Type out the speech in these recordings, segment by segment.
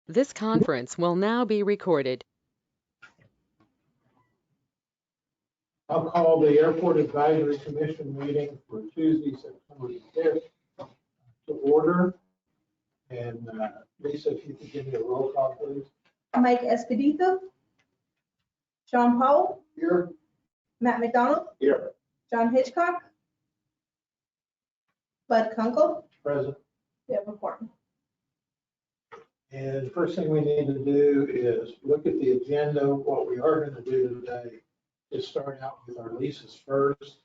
This conference will now be recorded. I'll call the Airport Advisory Commission meeting for Tuesday, September 5th to order. And Lisa, if you could give me a roll call, please. Mike Espedito, Sean Powell, Here. Matt McDonald, Here. John Hitchcock, Bud Kunkel, Present. Deborah Horton. And the first thing we need to do is look at the agenda. What we are going to do today is start out with our leases first,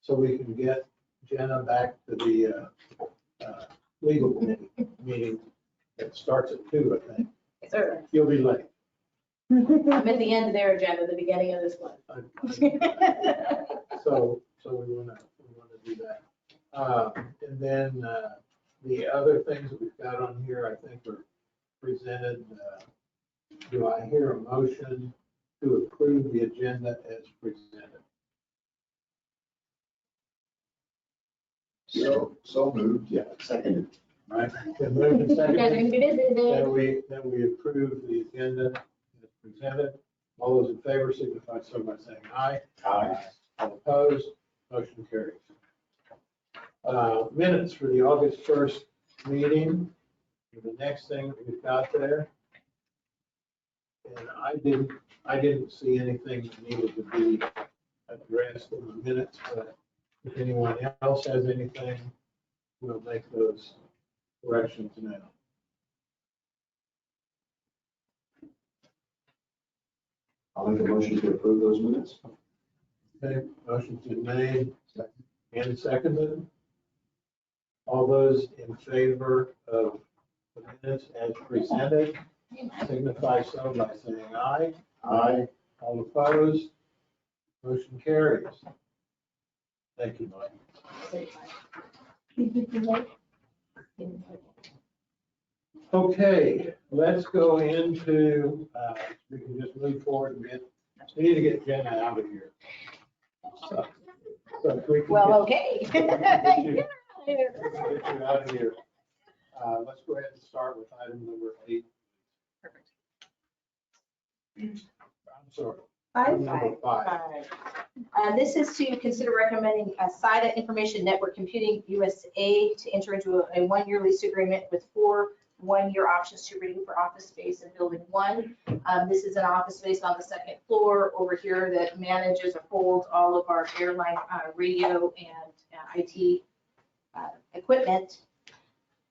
so we can get Jenna back to the legal committee meeting that starts at 2, I think. Yes, sir. You'll be late. I'm at the end of their agenda, the beginning of this one. So we want to do that. And then the other things that we've got on here, I think are presented. Do I hear a motion to approve the agenda as presented? So moved. Yeah. Seconded. Right. Been moved and You guys are seconded gonna be busy today. that we approve the agenda as presented. All those in favor signify so by saying aye. Aye. All opposed, motion carries. Minutes for the August 1st meeting. The next thing that we've got there. And I didn't see anything that needed to be addressed in the minutes, but if anyone else has anything, we'll make those corrections now. I'll make a motion to approve those minutes. Okay, motion's been made and seconded. All those in favor of the minutes as presented, signify so by saying aye. Aye. All opposed, motion carries. Thank you, Mike. Okay, let's go into, we can just move forward a bit. We need to get Jenna out of here. So if we can Well, get- okay. we can get you out of here. Let's go ahead and start with item number 8. Perfect. I'm sorry. Item Number 5. This is to consider recommending SIDA Information Network Computing USA to enter into a 1-year lease agreement with 4 one-year options to renew for office space in Building 1. This is an office space on the 2nd floor over here that manages or holds all of our airline radio and IT equipment.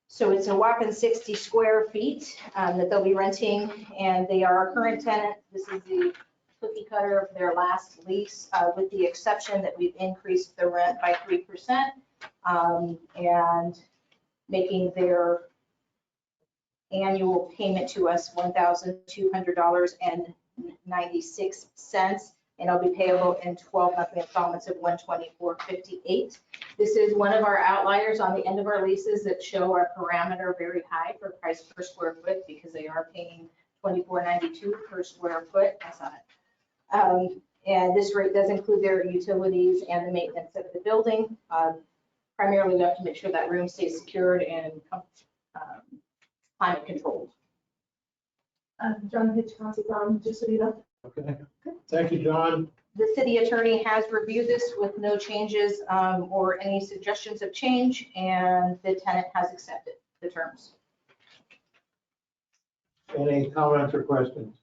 So it's a whopping 60 square feet that they'll be renting, and they are our current tenant. This is the cookie cutter of their last lease, with the exception that we've increased the rent by 3%, and making their annual payment to us $1,200.96, and it'll be payable in 12 monthly installments of $124.58. This is one of our outliers on the end of our leases that show our parameter very high for price per square foot, because they are paying $24.92 per square foot. I saw it. And this rate does include their utilities and the maintenance of the building. Primarily, we have to make sure that room stays secured and climate controlled. John Hitchcock from Jusarita. Okay, thank you, John. The city attorney has reviewed this with no changes or any suggestions of change, and the tenant has accepted the terms. Any comments or questions?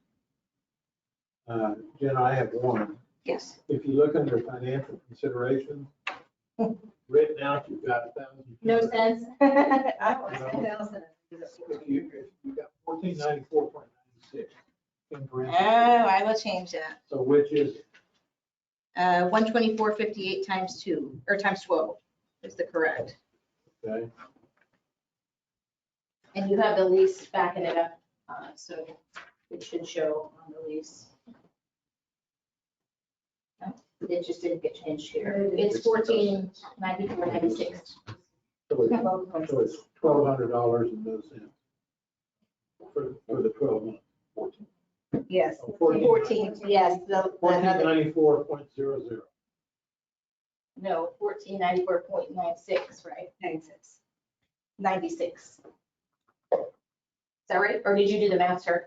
Jen, I have one. Yes. If you look under financial considerations, written out, you've got 1,000. No sense? If you got 1494.96 in Oh, parentheses. I will change that. So which is, 124.58 times 2, or times 12 is the correct. okay, And you have the lease backing it up, so it should show on the lease. It just didn't get changed here. It's 1494.96. so it's $1,200 and no cents for the 12 months. 14. Yes, Oh, 14, yes, the another, 1494.00. no, 1494.96, right? 96. that right? Or did you do the math, sir?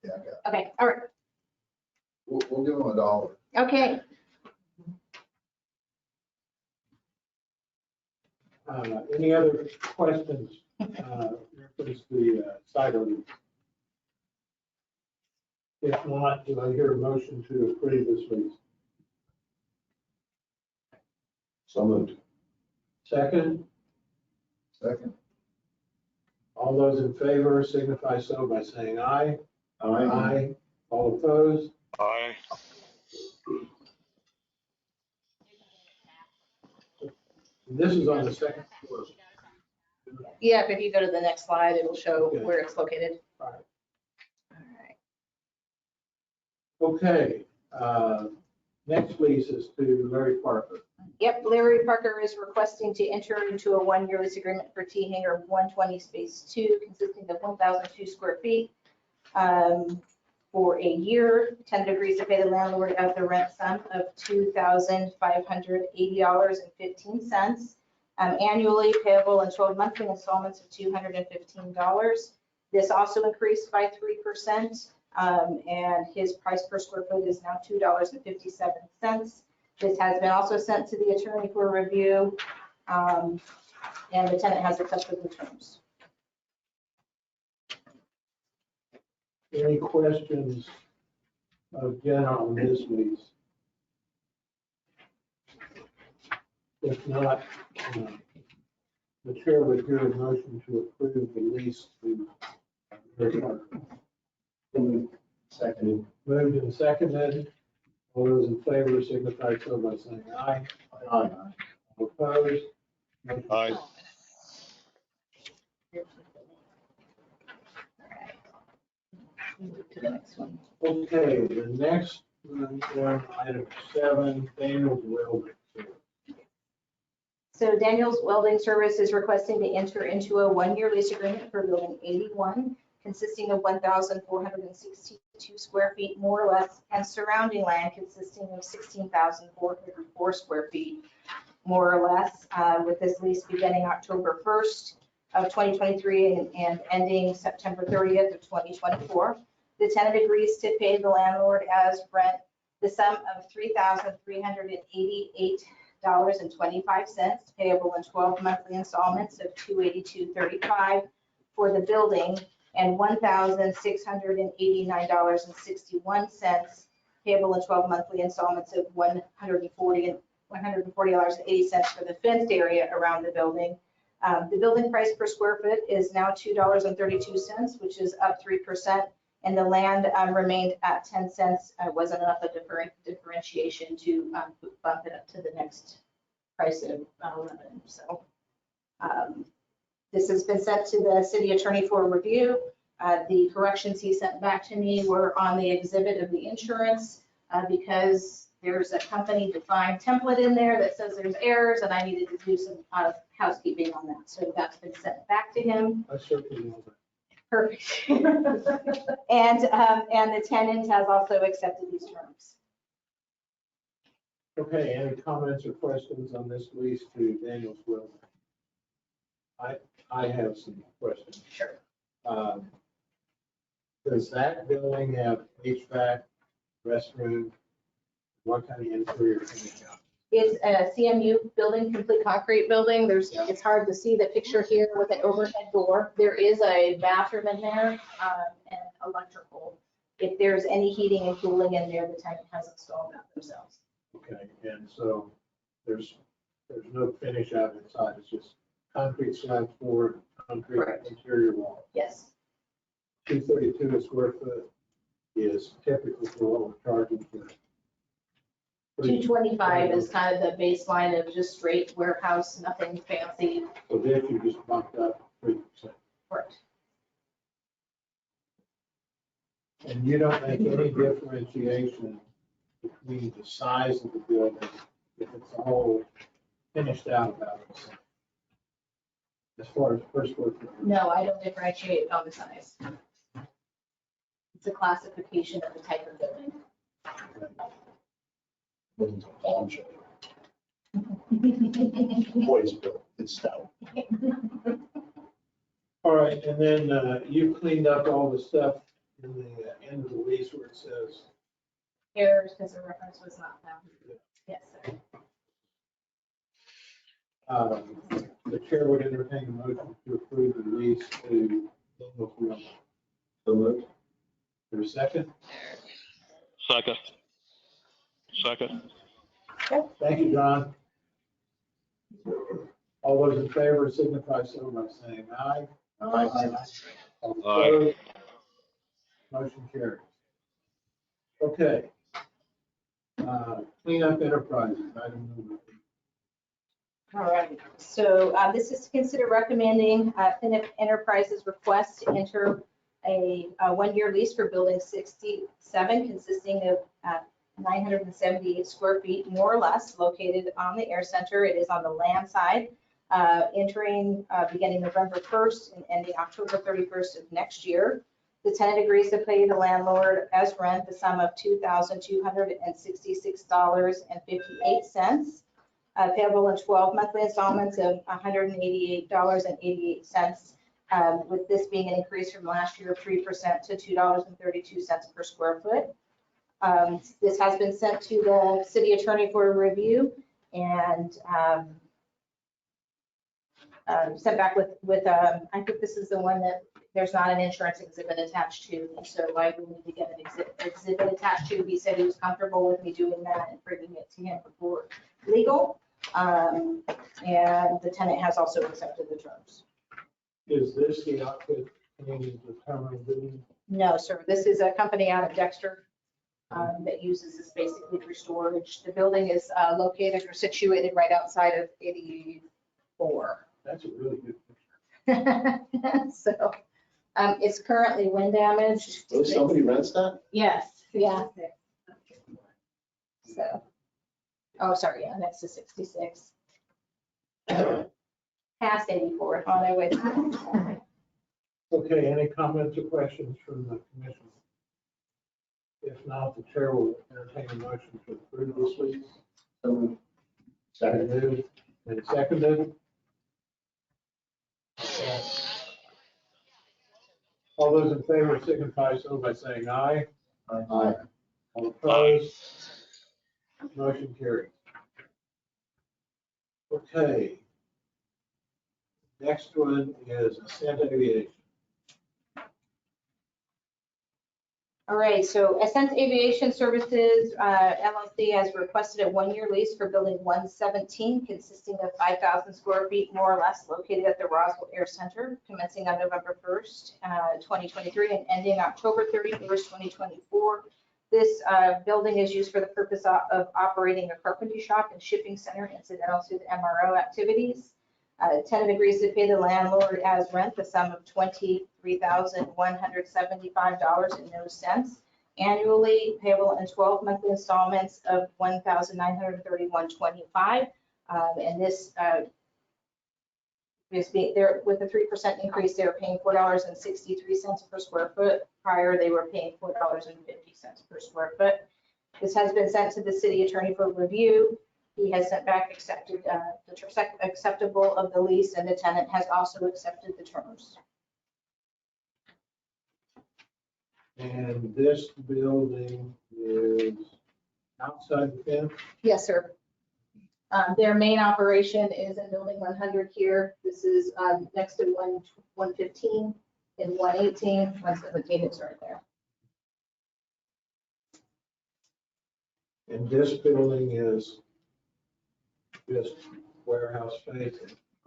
Yeah, I got it. Okay, all right, We'll give them $1. okay. Any other questions, reference the site ordinance? If not, do I hear a motion to approve this lease? So moved. Second, Second. all those in favor signify so by saying aye. Aye. All opposed? Aye. This is on the second floor. Yeah, if you go to the next slide, it'll show Okay. where it's located. All right. All right. Okay, next lease is to Larry Parker. Yep, Larry Parker is requesting to enter into a one-year lease agreement for T Hangar 120 Space 2, consisting of 1,002 square feet for a year. Tenant agrees to pay the landlord at the rent sum of $2,580.15 annually, payable in 12 monthly installments of $215. This also increased by 3%, and his price per square foot is now $2.57. This has been also sent to the attorney for review, and the tenant has accepted the terms. Any questions of Jen on this lease? If not, the chair would hear a motion to approve the lease to Larry Parker. Seconded. Moved and seconded. All those in favor signify so by saying aye. All opposed? Motion Aye. carries. Move to the next one. Okay, the next one, item 7, Daniel's Welding. So Daniel's Welding Service is requesting to enter into a one-year lease agreement for Building 81, consisting of 1,462 square feet, more or less, and surrounding land consisting of 16,404 square feet, more or less, with this lease beginning October 1st of 2023 and ending September 30th of 2024. The tenant agrees to pay the landlord as rent the sum of $3,388.25, payable in 12 monthly installments of $282.35 for the building, and $1,689.61, payable in 12 monthly installments of $140.80 for the fenced area around the building. The building price per square foot is now $2.32, which is up 3%, and the land remained at 10 cents. It wasn't enough of differentiation to bump it up to the next price of 11. So this has been sent to the city attorney for review. The corrections he sent back to me were on the exhibit of the insurance because there's a company defined template in there that says there's errors, and I needed to do some housekeeping on that. So that's been sent back to him. I certainly know that. Perfect. And the tenant has also accepted these terms. Okay, any comments or questions on this lease to Daniel's Welding? I have some questions. Sure. Does that building have HVAC, restroom? What kind of interior finish? It's a CMU building, complete concrete building. It's hard to see the picture here with an overhead door. There is a bathroom in there and electrical. If there's any heating and cooling in there, the tenant has installed that themselves. Okay, and so there's no finish out inside, it's just concrete slab floor, concrete Correct. interior wall. Yes. 232 a square foot is typical for what we're charging for. 225 is kind of the baseline of just straight warehouse, nothing fancy. So this you just bumped up 3%. Correct. And you don't make any differentiation between the size of the building if it's all finished out about the same. As far as per square foot. No, I don't differentiate on the size. It's a classification of the type of building. It's a pawn shop. Boys built, it's stout. All right, and then you cleaned up all the stuff in the end of the lease where it says, Errors because the reference was not found. Yes, sir. the chair would entertain a motion to approve the lease to Daniel Field. So moved. For a second? Second. Second. Thank you, John. All those in favor signify so by saying aye. Aye. All Aye. opposed? Motion carries. Okay. Cleanup Enterprises, item number 8. All right, so this is to consider recommending Finnick Enterprises request to enter a one-year lease for building 67 consisting of 978 square feet, more or less, located on the air center. It is on the land side, entering beginning November 1st and ending October 31st of next year. The tenant agrees to pay the landlord as rent the sum of $2,266.58, payable in 12 monthly installments of $188.88, with this being an increase from last year of 3% to $2.32 per square foot. This has been sent to the city attorney for a review and sent back with I think this is the one that there's not an insurance exhibit attached to, so I will need to get an exhibit attached to. He said he was comfortable with me doing that and bringing it to him before legal. And the tenant has also accepted the terms. Is this the outfit Canadian terminal building? No, sir, this is a company out of Dexter that uses this basically for storage. The building is located or situated right outside of 84. That's a really good picture. So it's currently wind damaged. So somebody rents that? Yes, yeah. So, oh, sorry, yeah, next to 66. Past 84, on their way. Okay, any comments or questions from the commission? If not, the chair will entertain a motion to approve this lease. So moved. Second. Moved and seconded. All those in favor signify so by saying aye. Aye. All opposed? Motion carries. Okay. Next one is Ascent Aviation. All right, so Ascent Aviation Services LLC has requested a one-year lease for building 117, consisting of 5,000 square feet, more or less, located at the Roswell Air Center, commencing on November 1st, 2023, and ending October 31st, 2024. This building is used for the purpose of operating a carpentry shop and shipping center incidental to the MRO activities. Tenant agrees to pay the landlord as rent the sum of $23,175.00 annually, payable in 12 monthly installments of $1,931.25. And this is there with a 3% increase. They're paying $4.63 per square foot. Prior, they were paying $4.50 per square foot. This has been sent to the city attorney for review. He has sent back acceptable of the lease, and the tenant has also accepted the terms. And this building is outside the fence? Yes, sir. Their main operation is in building 100 here. This is next to 115 and 118. 117 is right there. And this building is just warehouse space?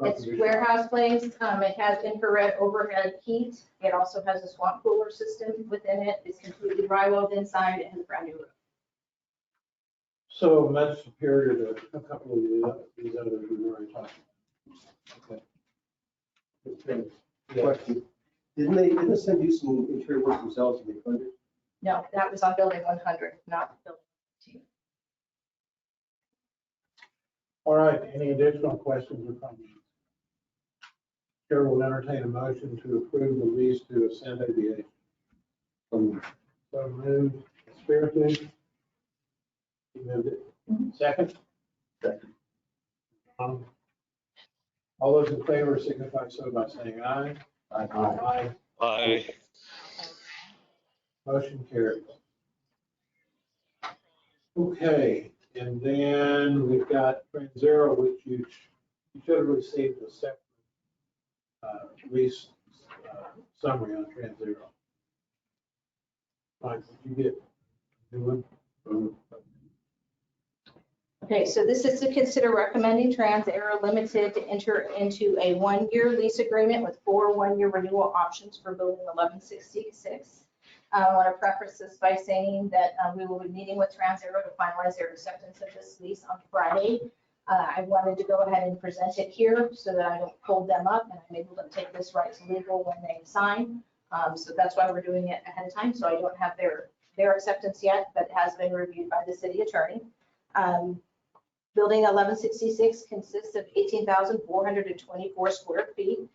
It's warehouse place. It has infrared overhead heat. It also has a swamp cooler system within it. It's completely drywalled inside and has a brand new roof. So much superior to a couple of these others we were already talking about. Okay. Yeah. Question. Didn't they send you some interior work themselves and they funded? No, that was on building 100, not building 2. All right, any additional questions or comments? Chair will entertain a motion to approve the lease to Ascent Aviation. So moved, Spiritu. You moved it. Second? Second. All those in favor signify so by saying aye. Aye. Aye. Motion carries. Okay, and then we've got Zero, which you should have received a separate lease summary on Zero. Mike, did you get a new one? Okay, so this is to consider recommending Trans Aero Limited to enter into a one-year lease agreement with 4 one-year renewal options for building 1166. I want to preface this by saying that we will be meeting with Trans Aero to finalize their acceptance of this lease on Friday. I wanted to go ahead and present it here so that I don't hold them up and I'm able to take this right to legal when they sign. So that's why we're doing it ahead of time. So I don't have their acceptance yet, but it has been reviewed by the city attorney. Building 1166 consists of 18,424 square feet.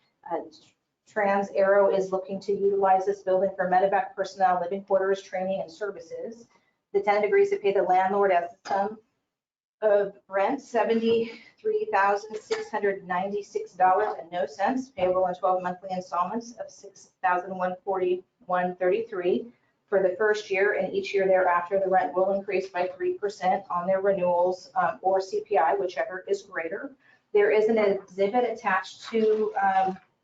Trans Aero is looking to utilize this building for medevac personnel, living quarters, training, and services. The tenant agrees to pay the landlord as the sum of rent, $73,696 and no cents, payable in 12 monthly installments of $6,141.33 for the first year, and each year thereafter, the rent will increase by 3% on their renewals or CPI, whichever is greater. There is an exhibit attached to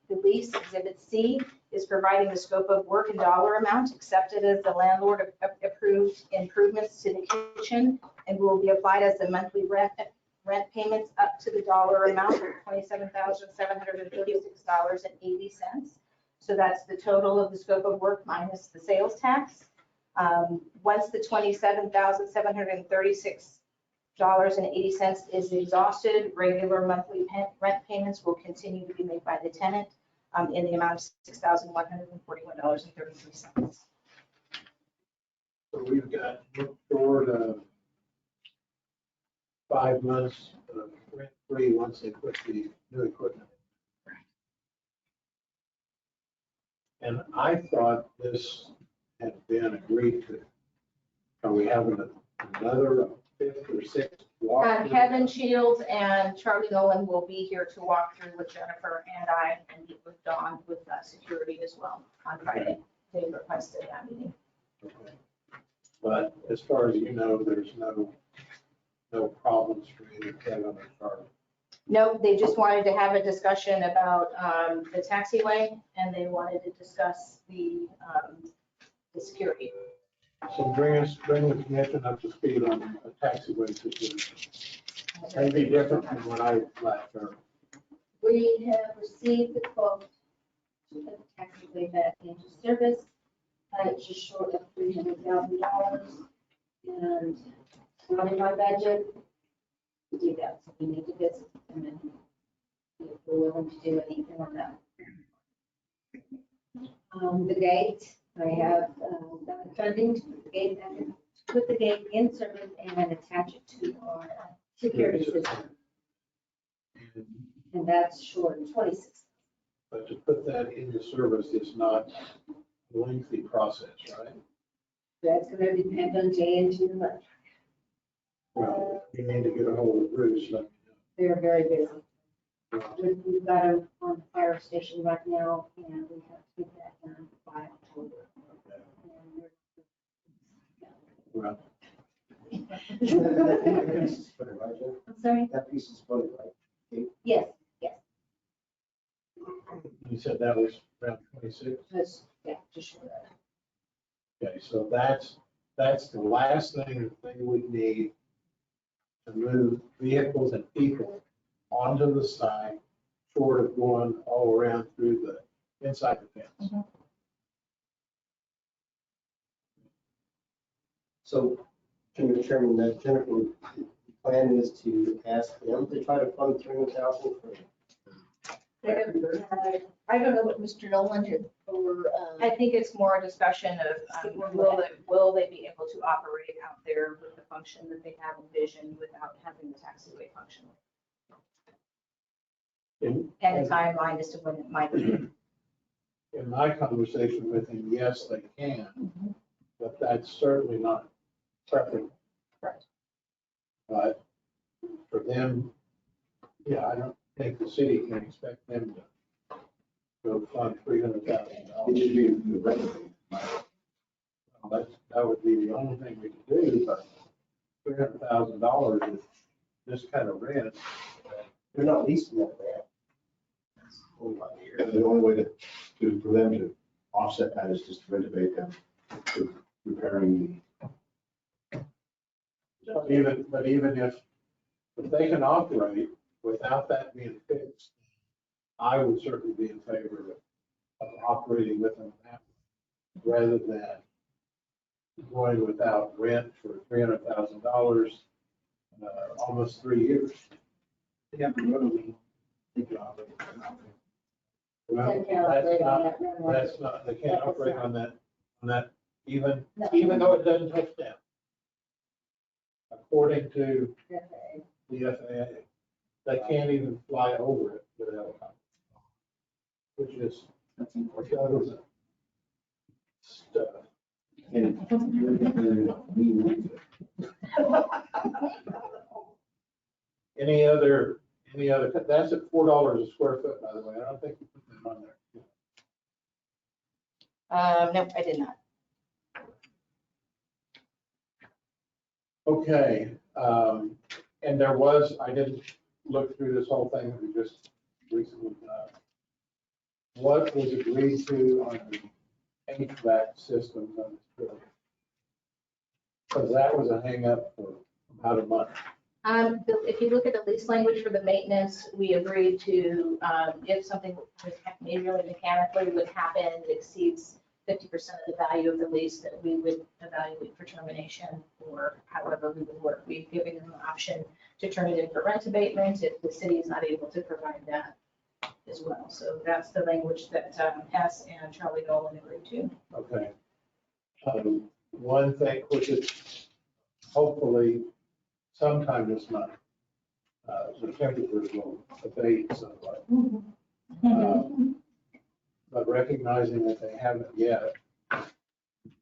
the lease. Exhibit C is providing the scope of work and dollar amount accepted as the landlord approved improvements to the kitchen and will be applied as the monthly rent payments up to the dollar amount of $27,736.80. So that's the total of the scope of work minus the sales tax. Once the $27,736.80 is exhausted, regular monthly rent payments will continue to be made by the tenant in the amount of $6,141.33. So we've got short of 5 months rent free once they put the new equipment. And I thought this had been agreed to. Are we having another 5th or 6th walk? Kevin Shields and Charlie Nolan will be here to walk through with Jennifer and I and meet with Dawn with security as well on Friday. They requested that meeting. Okay. But as far as you know, there's no problems for either Kevin or Charlie. No, they just wanted to have a discussion about the taxiway and they wanted to discuss the security. So bring the commission up to speed on a taxiway situation. Maybe different from what I last heard. We have received the quote to put the taxiway back into service. It's just short of $300,000. And it's not in my budget to do that. So we need to visit them and if we're willing to do anything on that. The gate, I have got the funding to put the gate in service and attach it to our security system. And that's short of 26. But to put that into service is not a lengthy process, right? That's going to depend on J&T Electric. Well, you need to get a hold of Bruce. Let me They're very busy. know. We've got them on the fire station right now, and we have to get that done by October. Well, I'm sorry? That piece is funny, right? Yes, you said that was around 26? just, yeah, just short of that. Okay, so that's the last thing that they would need to move vehicles and people onto the site, short of going all around through the inside the fence. So, Mr. Chairman, that Jennifer, the plan is to ask them to try to fund 300,000 for. I don't know what Mr. Nolan did for, I think it's more a discussion of will they be able to operate out there with the function that they have envisioned without having the taxiway function? In And a timeline as to when it might be. in my conversation with him, yes, they can, but that's certainly not preferable. Correct. But for them, yeah, I don't think the city can expect them to to fund $300,000. It should be the renovation. That would be the only thing we could do, but $300,000 is this kind of rent. They're not leasing that land. That's a whole lot of years. And the only way for them to offset that is just to renovate them, to repairing But even if they can operate without that being fixed, I would certainly be in favor of operating with them that way, rather than going without rent for $300,000, almost 3 years. Yeah, really. Well, They can't operate on that runway. that's not, they can't operate on that, even No. though it doesn't touch down. According to Okay. the FAA, they can't even fly over it with a helicopter, which is government stuff. and Any other, that's at $4 a square foot, by the way. I don't think you put that on there. Nope, I did not. Okay, and there was, I didn't look through this whole thing that we just recently done. What was agreed to on the HVAC systems on this building? Because that was a hangup for about a month. If you look at the lease language for the maintenance, we agreed to, if something majorly mechanically would happen that exceeds 50% of the value of the lease, that we would evaluate for termination, or however we would work. We've given them an option to turn it in for rent abatement if the city is not able to provide that as well. So that's the language that Hess and Charlie Nolan agreed to. Okay. One thing, which is hopefully sometime this month, the temperatures will abate somewhat. But recognizing that they haven't yet,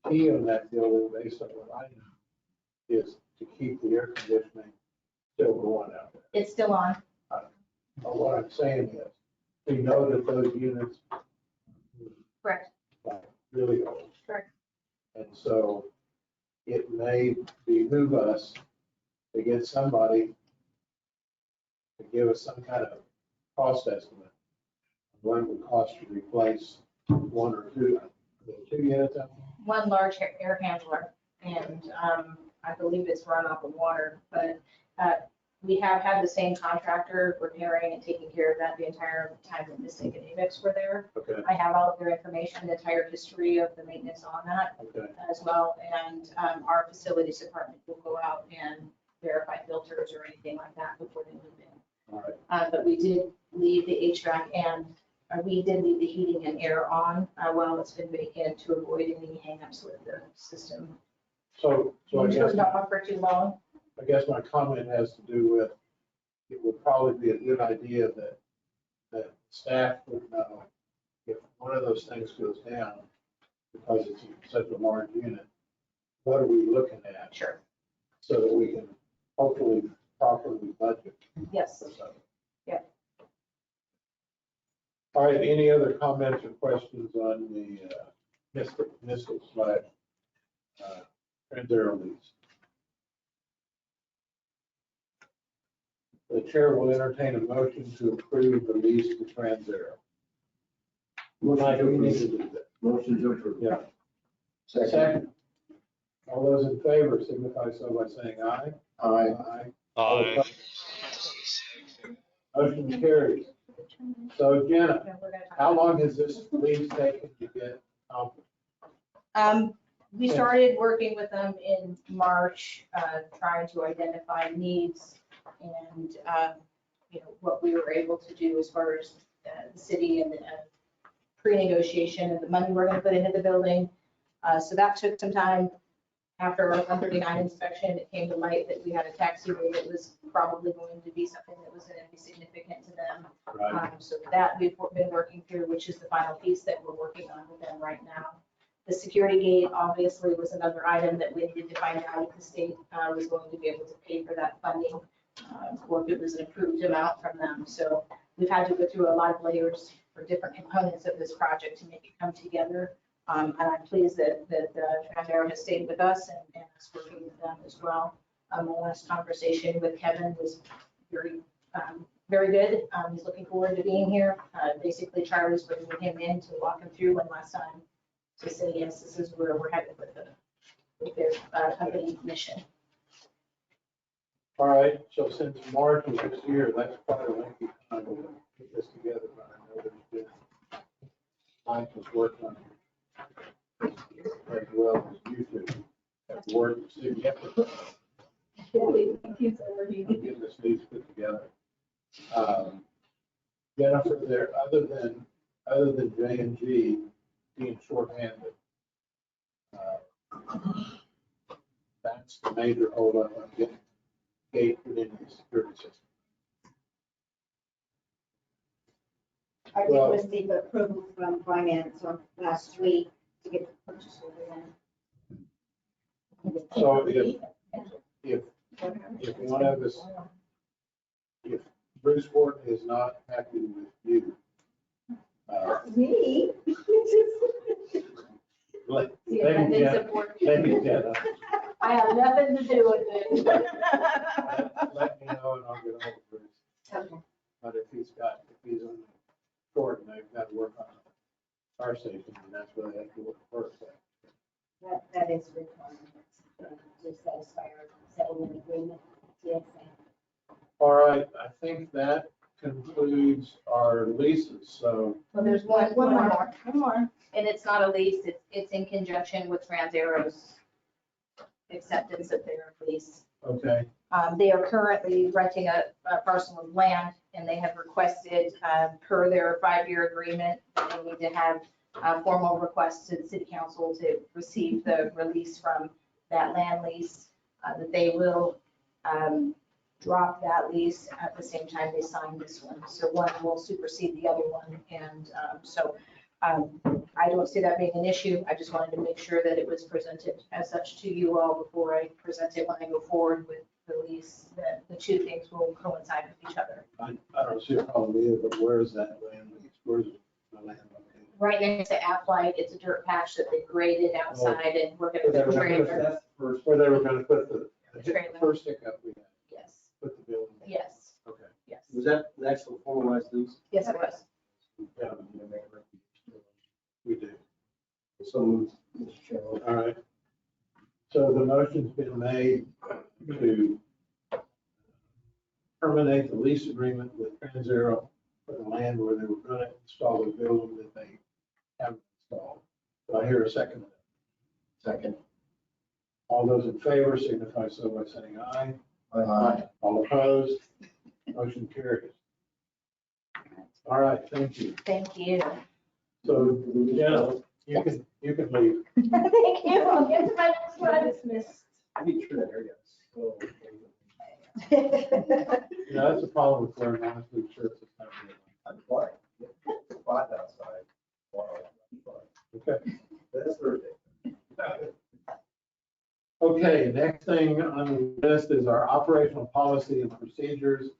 key on that building, based on what I know, is to keep the air conditioning still going out there. It's still on. But what I'm saying is, we know that those units Correct. are really old. Correct. And so it may behoove us to get somebody to give us some kind of cost estimate of what it would cost to replace one or two. Two units out there? One large air handler, and I believe it's run off of water, but we have had the same contractor repairing and taking care of that the entire time that Mystic and Amex were there. Okay, I have all of their information, the entire history of the maintenance on that okay, as well, and our facilities department will go out and verify filters or anything like that before they move in. all right. But we did leave the HVAC and we did leave the heating and air on while it's been vacant to avoid any hangups with the system. So I It guess, was not on for too long. my comment has to do with, it would probably be a good idea that staff would know if one of those things goes down, because it's such a large unit, what are we looking at? Sure. So that we can hopefully properly budget Yes. for something. Yeah. All right, any other comments or questions on the Mystic slash Trans-Aero lease? The chair will entertain a motion to approve the lease to Trans-Aero. Mike, we need to do that. motion to approve. Yeah. Second. All those in favor signify so by saying aye. Aye. All Aye. opposed? Motion carries. So Jenna, Yeah, we're gonna talk how about- long has this lease taken to get accomplished? We started working with them in March, trying to identify needs and, what we were able to do as far as the city and the pre-negotiation and the money we're going to put into the building. So that took some time. After our 139 inspection, it came to light that we had a taxiway that was probably going to be something that was going to be significant to them. Right. So that we've been working through, which is the final piece that we're working on with them right now. The security gate obviously was another item that we needed to find out if the state was going to be able to pay for that funding, or if it was an approved amount from them. So we've had to go through a lot of layers different components of this project to make it come together. And I'm pleased that Trans-Arrow has stayed with us and us working with them as well. My last conversation with Kevin was very good. He's looking forward to being here. Basically, Charlie's bringing him in to walk him through one last time to say, yes, this is where we're headed with their company mission. All right, so since March of this year, that's quite a lengthy time to put this together, but I know there's been Mike has worked on it as well as you two have worked significantly to get this needs put together. Jennifer, there, other than J and G being shorthanded, that's the major holdup on getting gate within the security system. I did Well- receive approval from finance on last week to get the purchase order in. So if one of us, if Bruce Horton is not happy with you, Me? maybe Jenna, I have nothing to do with it. let me know and I'll get hold of Bruce. Okay. But if he's on short and they've got to work on our station, and that's where they have to work first. That is requirements to satisfy our settlement agreement. Yes. All right, I think that concludes our leases, so. Well, there's one more, One more. and it's not a lease, it's in conjunction with Trans-Arrow's acceptance of their lease. Okay, They are currently renting a parcel of land, and they have requested, per their 5-year agreement, that they need to have a formal request to the city council to receive the release from that land lease, that they will drop that lease at the same time they sign this one. So one will supersede the other one, and I don't see that being an issue. I just wanted to make sure that it was presented as such to you all before I present it when I go forward with the lease, that the two things will coincide with each other. I don't see a problem either, but where is that land lease? Where's the land located? Right next to Applite, it's a dirt patch that they graded outside, and we're gonna put a trailer. Where they were gonna put the Trailer. first hiccup we had, Yes, put the building. yes, Okay. yes. Was that an actual formalized lease? Yes, it was. Yeah, we do. So moved, Mr. Chairman. All right. So the motion's been made to terminate the lease agreement with Trans-Arrow for the land where they were going to install the building that they haven't installed. Do I hear a second? Second. All those in favor signify so by saying aye. Aye. All opposed? Motion carries. All right, thank you. Thank you. So, Jenna, you can leave. Thank you. I'll get to my next one. Dismissed. I need to turn that area. So, You know, that's the problem with wearing long-sleeve shirts. It's not good. I'm fine. It's hot outside. Wow, I'm fine. Okay. That's Thursday. Okay, next thing on the list is our operational policy and procedures.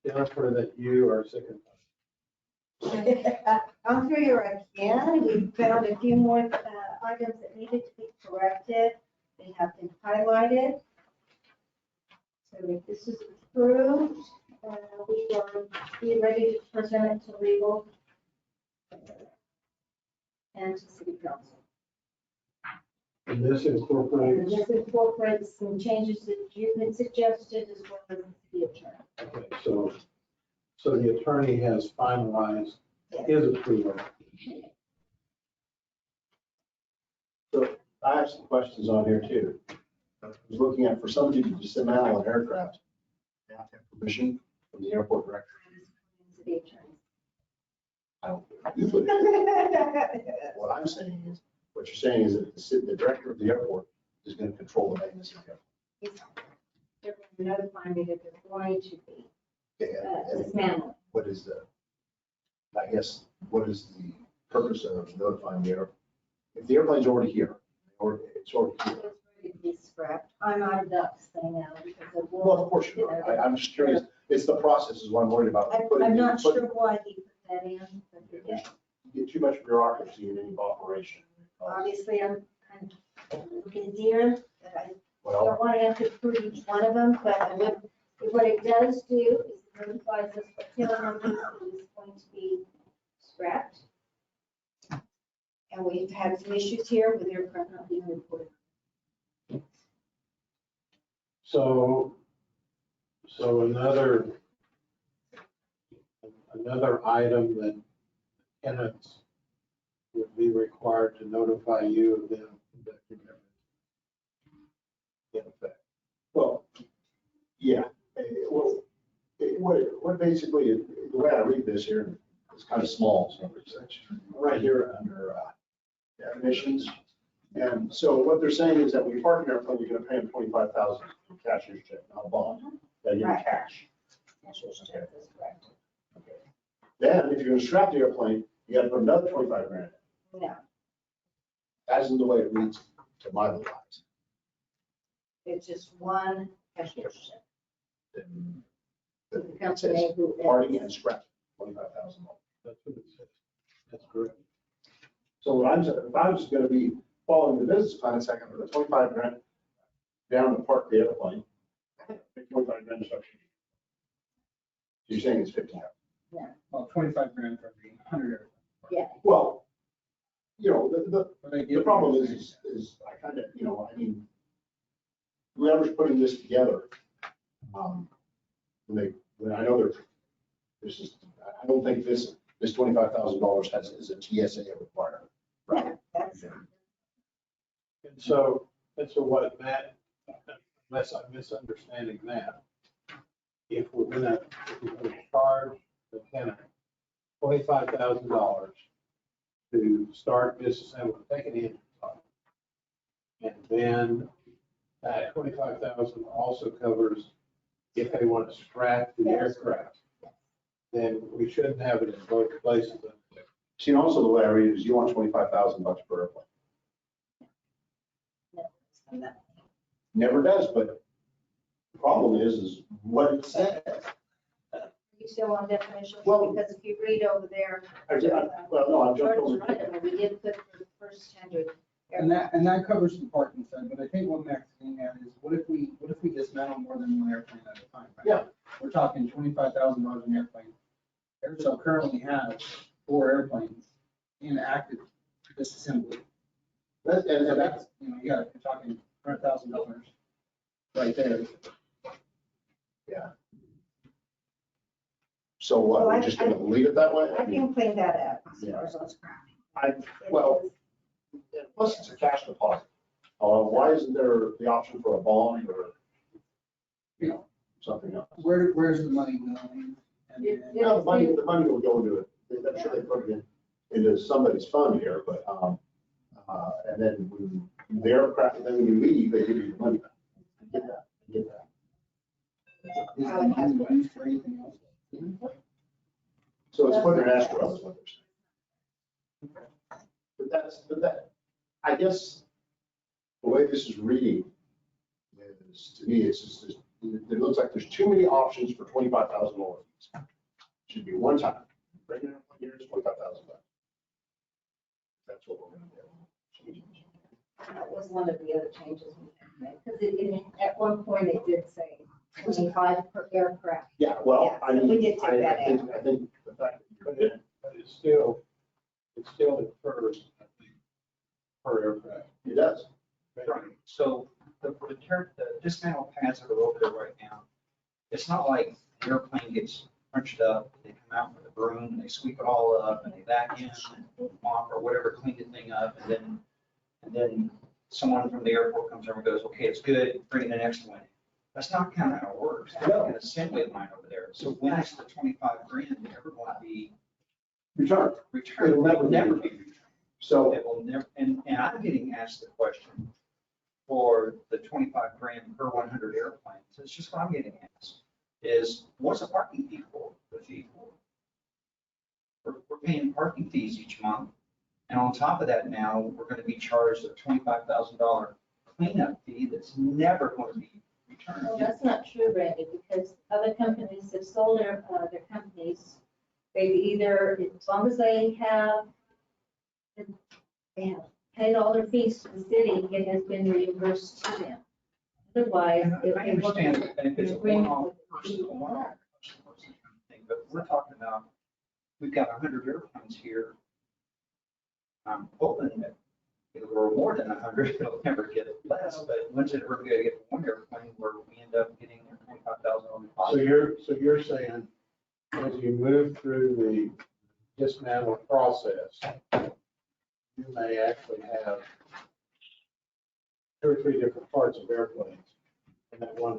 Jennifer, that you are sick of. I'm through here again. We found a few more items that needed to be corrected. They have been highlighted. So if this is approved, we will be ready to present it to legal and to city council. And this And incorporates, this incorporates some changes that you've been suggested as well as the attorney. okay, so the attorney has finalized his approval. So I have some questions on here too. I was looking at, for somebody to dismantle an aircraft, they have to have permission from the airport director. City attorney. I don't. What I'm saying is, what you're saying is that the director of the airport is going to control the maintenance of the airport. They're going to notify me that they're going to be Okay, and dismantled. what is what is the purpose of notifying the airport? If the airplane's already here, or it's already here. It's ready to be scrapped. I'm out of ducks thing now because of. Well, of course you are. I'm just curious. It's the process is what I'm worried about. I'm not sure why he put that in, but You get too much bureaucracy in any operation. Obviously, I'm kind of looking at deer, that I Well, don't want to have to approve each one of them, but I would, what it does do is it notifies us what tail numbers is going to be scrapped. And we've had some issues here with aircraft not being reported. So another item that tenants would be required to notify you of them conducting in effect. well, yeah. Well, what basically, the way I read this here is kind of small, so it's right here under definitions. And so what they're saying is that when you park an airplane, you're going to pay them 25,000 for cashier's check, not a bond. That you Right. cash. That's correct. Okay. Then if you're going to scrap the airplane, you got to put another 25 grand in. No, That isn't the way it reads to my little eyes. it's just one cashier's check. The It company says who. parting and scrap, 25,000. That's what it says. That's correct. So what I'm saying, if I was going to be following the business plan, it's like, I'm going to 25 grand down to park the airplane. 25 grand deduction. You're saying it's 50. Well, 25 grand for every 100. Yeah, Well, you know, But I the get problem what you're is I kind of, you know, I mean, whoever's putting this together, when I know I don't think this $25,000 is a TSA requirement. Right. that's, And so what Matt, unless I'm misunderstanding Matt, if we're gonna charge the tenant $25,000 to start disassembly, take an engine off. And then that 25,000 also covers if they want to scrap the aircraft, then we shouldn't have it in both places. See, and also the way I read it is you want $25,000 per airplane. Never does, but the problem is what it says. you still on definitions, Well- because if you read over there. Well, no, I've jumped George's over. right, and we did put for the first 100. And that covers the parking side, but I think what Mac's getting at is, what if we dismantle more than one airplane at a time? right? Yeah. We're talking $25,000 an airplane. Aircel currently has 4 airplanes in active disassembly. And So that's, that's, you're talking $100,000 right there. yeah. So what, we're just gonna leave it that way? I can clean that up as Yeah. far as those crap. Well, plus it's a cash deposit. Why isn't there the option for a bond or, something else? Where's the money going? And It- then- No, the money will go into it. I'm sure they put it into somebody's fund here, but, and then when the aircraft, then when you leave, they give you the money back. I get that. Is the money used for anything else? So it's put in escrow is what they're saying. But that, I guess, the way this is reading is, to me, it's just, it looks like there's too many options for $25,000. Should be one time. Bring it up here, it's $25,000. That's what we're gonna do. That was one of the other changes we made, because at one point it did say 25 per aircraft. Yeah, well, Yeah, I so we mean, did take that I think the fact that you're in, But it still occurs, I think, per aircraft. it does. Right, so the dismantle pads that are over there right now, it's not like the airplane gets crunched up, they come out with a broom, and they sweep it all up, and they vacuum and mop or whatever, clean the thing up, and then someone from the airport comes over and goes, okay, it's good, bring in the next one. That's not kind of how it works. There's like an assembly line over there, so when is the 25 grand ever going to be Return. returned? It'll never be Never returned. be returned. So, It will never, and I'm getting asked the question for the 25 grand per 100 airplanes. It's just what I'm getting asked is, what's a parking fee for? We're paying parking fees each month. And on top of that now, we're going to be charged a $25,000 cleanup fee that's never going to be returned. Well, that's not true, Randy, because other companies have sold their companies either, as long as they have paid all their fees to the city, it has been reimbursed to them. Otherwise, And I it will understand that if it's a agreement one-off with the versus a city. one-off customer thing, but we're talking about, we've got 100 airplanes here. I'm hoping that if we're more than 100, it'll never get less, but when's it ever going to get one airplane where we end up getting a $25,000 deposit? So you're saying, as you move through the dismantle process, you may actually have 2 or 3 different parts of airplanes in that one.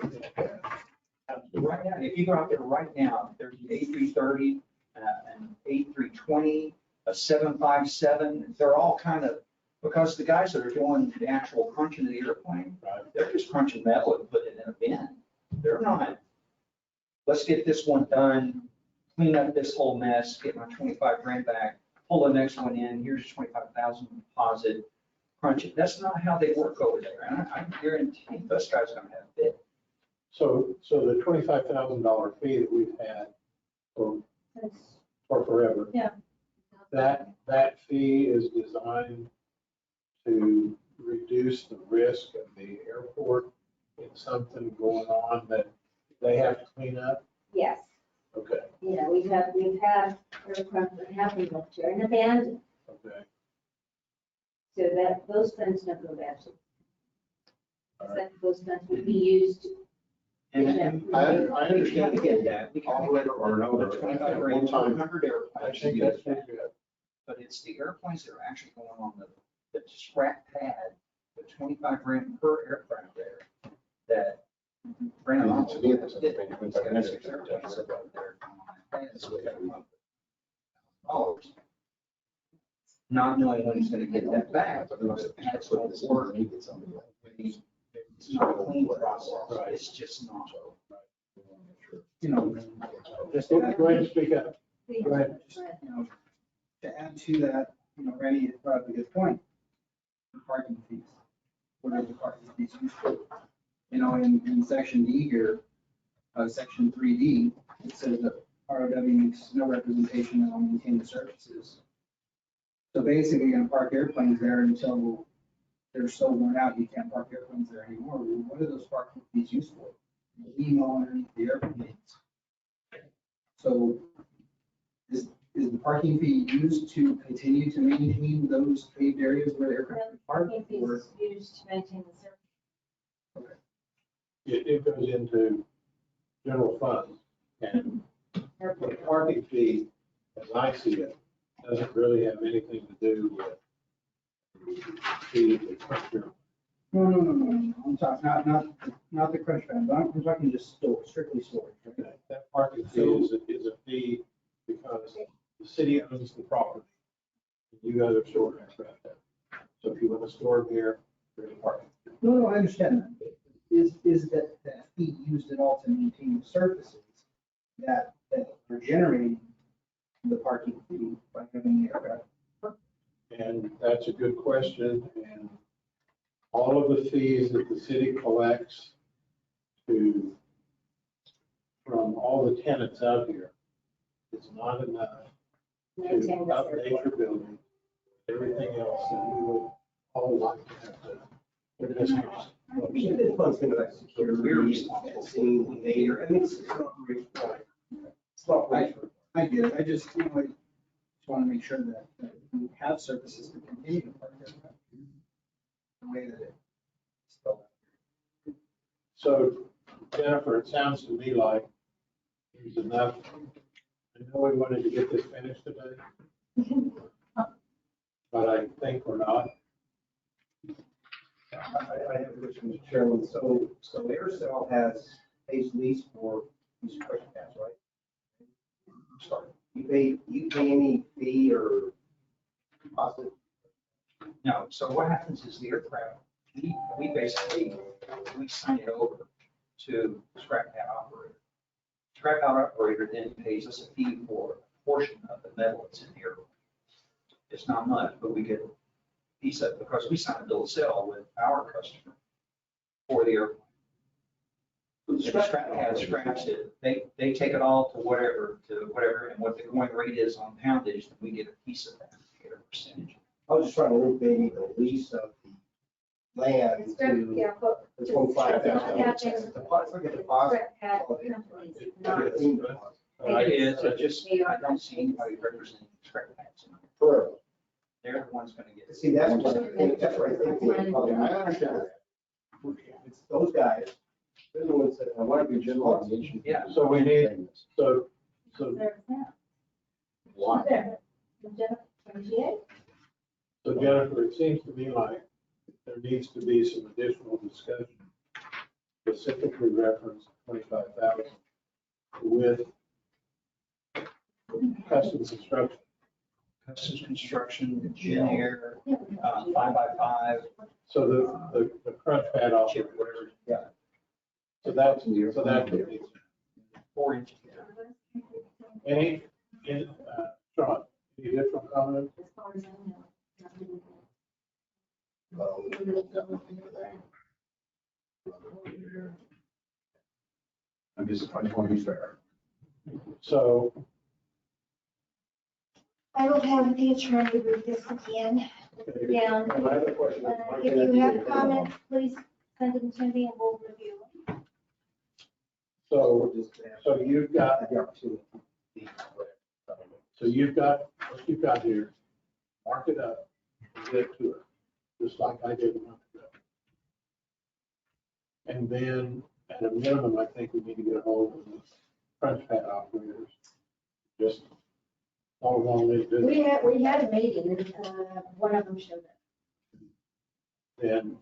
Right now, if you go out there right now, there's an A330, an A320, a 757, they're all kind of, because the guys that are doing the actual crunching of the airplane, they're just crunching metal and putting it in a bin. They're not, let's get this one done, clean up this whole mess, get my 25 grand back, pull the next one in, here's 25,000 deposit, crunch it. That's not how they work over there. And I guarantee those guys are gonna have fit. So the $25,000 fee that we've had for forever. Yeah. That fee is designed to reduce the risk of the airport in something going on that they have to clean up? Yes, Okay, we've had aircraft that have been left here and abandoned, okay. so that those funds don't go back to. All right. Those funds would be used. And I we can understand. get that. We can Operator or no, put 25 grand, one time. 100 I airplanes. think that's pretty good. But it's the airplanes that are actually going on the scrap pad, the 25 grand per aircraft there, that Brandon. To me, that's did. a He's got 6 airplanes that are there on that pad, so we got $100. Not knowing when he's gonna get that back, because the pad's going to work. It's not a clean process, it's just not. Just Go to add, ahead and speak up. Go ahead. to add to that, Randy has brought up a good point. Parking fees. What are the parking fees used for? In section D here, section 3D, it says that ROW makes no representation that will maintain the services. So basically, you're gonna park airplanes there until they're so worn out, you can't park airplanes there anymore. Well, what are those parking fees used for? Emo underneath the airplanes. So is the parking fee used to continue to maintain those paved areas where aircraft are parked? Parking fees Or used to maintain the service. It goes into general fund, and the parking fee, as I see it, doesn't really have anything to do with the fee of the structure. No. I'm talking, not the crush van, but I'm talking just strictly storage. Okay? That parking fee is a fee because the city owns the property. You guys are storing aircraft there. So if you want to store them here, there's a parking fee. No, I understand that. Is that fee used at all to maintain the surfaces that are generating the parking fee by having the aircraft? And that's a good question, and all of the fees that the city collects from all the tenants out here is not enough to Maintain the update service. your building, everything else that we would all like to have done. in this house. This fund's gonna like security, We're responsible. seeing later, I mean, it's not very, it's not very. I get it. I just, I just want to make sure that we have services to continue to park aircraft. The way that it's spelled out. So Jennifer, it sounds to me like there's enough. I know we wanted to get this finished today, but I think we're not. I have a question, Mr. Chairman. So Aircel has pays lease for these crush pads, right? Sorry, you pay any fee or deposit? No, so what happens is the aircraft, we basically, we sign it over to scrap pad operator. Scrap pad operator then pays us a fee for a portion of the metal that's in the airplane. It's not much, but we get a piece of it because we sign a bill of sale with our customer for the airplane. The scrap pad scraps it, they take it all to whatever, and what the going rate is on poundage, then we get a piece of that, get a percentage. I was just trying to link maybe the lease of the land It's to yeah, but. the 25,000. Deposit Deposit, get deposit. Scrap pad companies, not. It is, it just, I don't see anybody representing scrap pads. Forever. They're the ones gonna get. See, that's what I think, that's what I think. Okay, I understand that. It's those guys, they're the ones that, I want to be general on the issue. Yeah. So we need, so There's that. Why? There. Jennifer, 28? So Jennifer, it seems to me like there needs to be some additional discussion, specifically reference 25,000 with custom construction. Custom construction, engineer, 5x5, So the crunch pad operator, whatever, so that's, so that would be, 4 inches. any, Sean, any additional comments? As far as I know. I'm just, I just want to be fair. So, I will have the attorney read this again. Down. I have a question. If you have comments, please send them to me and we'll review them. so you've got, the opportunity. so you've got, what you've got here, mark it up, and get it to her, just like I did a month ago. And then, at a minimum, I think we need to get a hold of the crunch pad operators, just all along this business. We had a meeting, one of them showed up. Then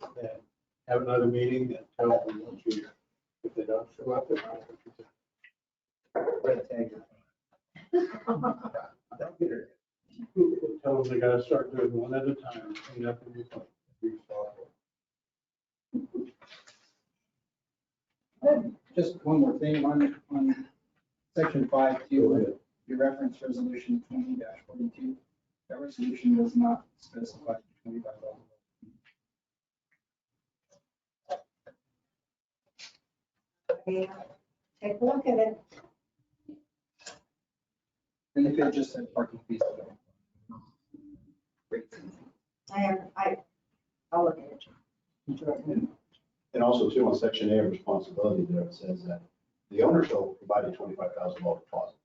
have another meeting and tell them what you, if they don't show up, then I'll put you down. Red tag. Don't get her. Tell them they gotta start doing one at a time, clean up and be responsible. Just one more thing on section 5, you reference resolution 20-42. That resolution does not specify $25,000. Okay, take a look at it. And if it just said parking fees. I'll look at it. And also too, on section A of responsibility there, it says that the owner shall provide a $25,000 deposit.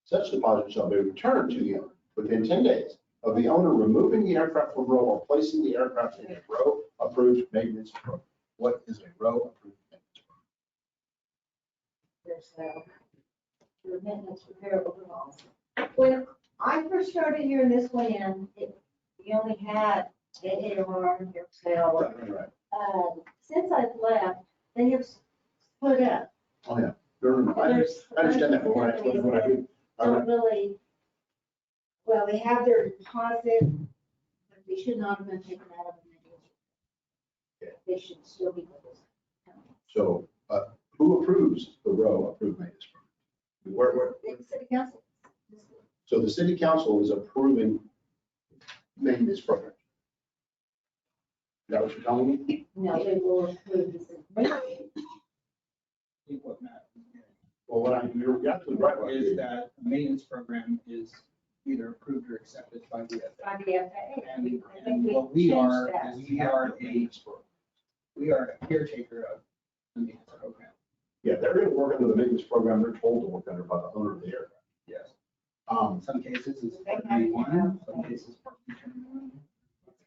Such deposit shall be returned to the owner within 10 days of the owner removing the aircraft from row or placing the aircraft in a row approved maintenance program. What is a row approved maintenance program? There's your maintenance repair overhauls. When I first started hearing this one in, you only had AAR, your sale. Right. Since I've left, they have split up. Oh, yeah. No. I understand that, but when I do, Don't really, well, they have their deposit, but they should not have been taken out of the maintenance. Yeah. They should still be with us. so who approves the row approved maintenance program? Where, The city council. so the city council is approving maintenance program. Is that what you're telling me? No, they will approve this information. I think what Matt Well, you're absolutely right. what is that a maintenance program is either approved or accepted by the FAA. By the FAA. And I think what we are, changed that. is we are a caretaker of the maintenance program. Yeah, they're going to work under the maintenance program they're told to work under by the owner of the aircraft. Yes. Um, Some cases it's They part have to B1, have- some cases part B21.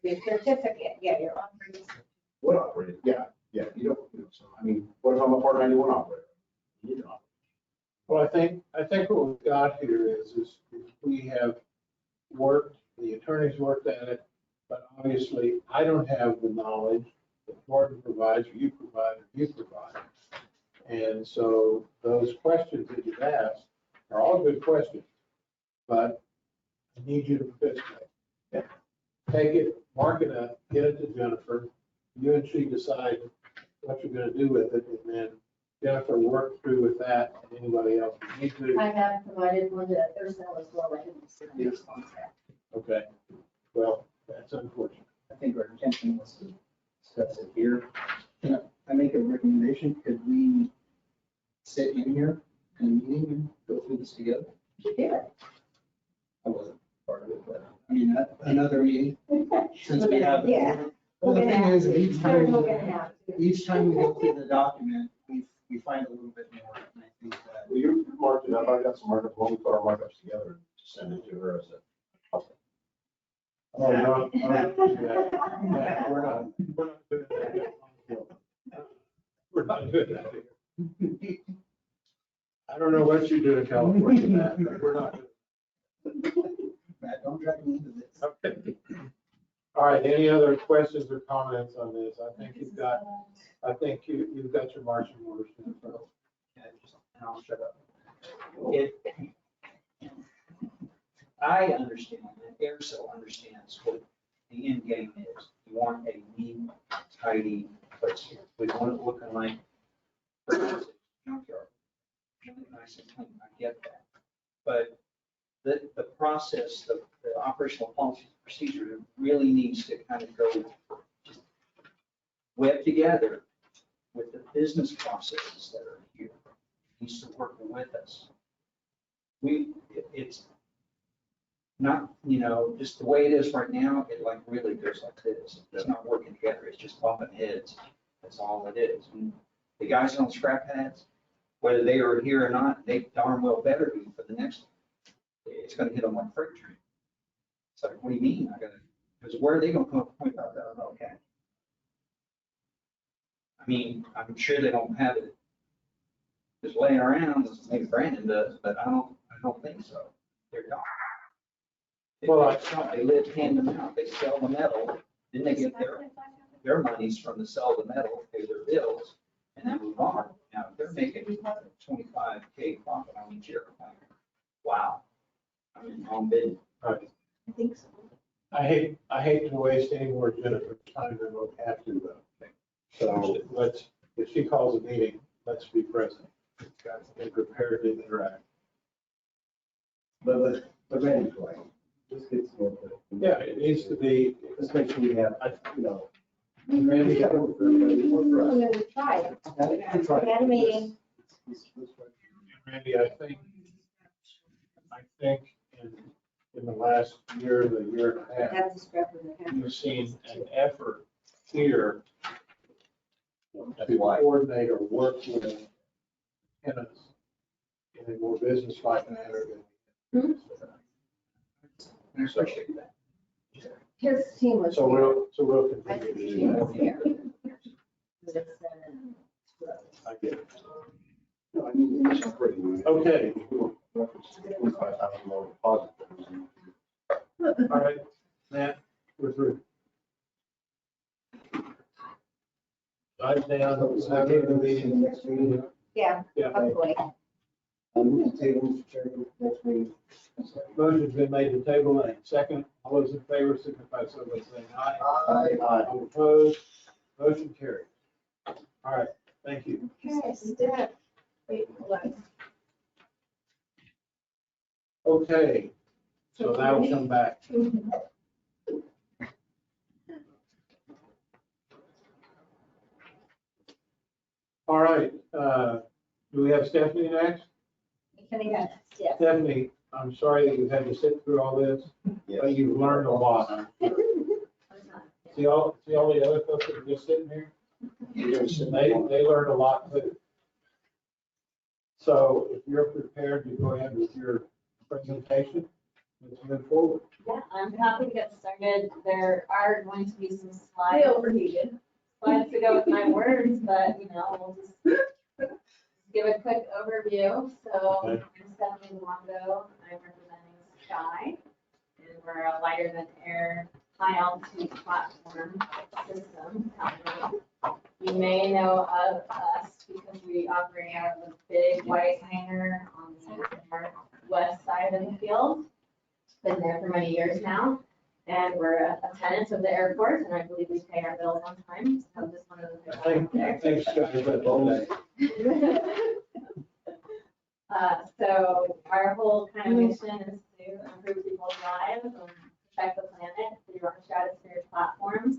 The certificate, yeah, you're offering. what operator? Yeah, you don't, so, I mean, what if I'm a Part 91 operator? You know. Well, I think what we've got here is we have worked, the attorneys worked at it, but obviously I don't have the knowledge that Morton provides, or you provide. And so those questions that you've asked are all good questions, but I need you to participate. Take it, mark it up, get it to Jennifer, you and she decide what you're gonna do with it, and then Jennifer work through with that, and anybody else you need to. I have provided one to Ursula as well. I didn't see the response back. Okay, well, that's unfortunate. I think our intention was to discuss it here. I make a recommendation, could we sit in here in a meeting and go through this together? Yeah. I wasn't part of it, but, I mean, another meeting, since we have. Yeah. Well, the thing is, We're gonna have to. each time we go through the document, we find a little bit more, and I think that. Well, you marked it up, I got some markups, when we put our markups together, just send it to her as a. Oh, no, yeah, we're not doing that. We're not doing that here. I don't know what you do in California, Matt, but we're not. Matt, don't drag me into this. Okay. All right, any other questions or comments on this? I think you've got your marching orders. And I'll shut up. It- I understand, and Aircel understands what the end game is. You want a neat, tidy place here. We want it looking like junkyard. Nice and clean, I get that. But the process, the operational policy procedure really needs to kind of go just web together with the business processes that are here. It needs to work with us. It's not, just the way it is right now, it like really goes like this. It's not working together. It's just bumping heads. That's all it is. And the guys on scrap pads, whether they are here or not, they darn well better be for the next one. It's gonna hit them like a freight train. It's like, what do you mean? Because where are they gonna come up with $25,000 cash? I mean, I'm sure they don't have it just laying around, maybe Brandon does, but I don't think so. They're gone. Well, They live hand to mouth, they sell the metal, then they get their monies from the sell of the metal, pay their bills, and then move on. Now, if they're making 25K profit on each airplane, wow. I mean, on bid. Right. I think so. I hate to waste any more Jennifer's time than we'll have to though. So if she calls a meeting, let's be present and prepared to interact. But Randy's right. This gets more. Yeah, it needs to be, Let's make sure we have, Randy, We gotta work for everybody, work for us. We tried. That's right. We had a meeting. Randy, I think in the last year, the year and a half, That's the scrap of the you've seen an effort here to coordinate or work with tenants in a more business-like manner than. And I appreciate that. His team was So here. we'll I continue think to he do was that. here. I get it. No, I mean, it's operating. Okay, $25,000 deposit. all right, Matt, we're through. Dive down, have a meeting. Next meeting. Yeah, Yeah, hopefully. Move the table, Mr. Chairman, next meeting. motion's been made to table and second. All those in favor signify so by saying aye. Aye. All opposed, motion carries. All right, thank you. Okay, Steph. Wait, hold on. Okay, so that'll come back. All right, do we have Stephanie next? Yes. Yes. Stephanie, I'm sorry that you've had to sit through all this, but you've learned a lot. I'm sure. See all the other folks that are just sitting here? They learned a lot too. So if you're prepared to go ahead with your presentation, let's move forward. Yeah, I'm happy to get started. There are going to be some I slides overheated. to go with my words, but we'll just give a quick overview. So I'm Stephanie Longo. I'm representing Sky, and we're a lighter than air, high altitude platform system company. You may know of us because we operate out of a big white hangar on the northwest side of the field. Been there for many years now, and we're a tenant of the airport, and I believe we pay our bills on time. So just one of the I think Stephanie's got all day. So our whole kind of mission is to improve people's lives and protect the planet through our stratospheric platforms.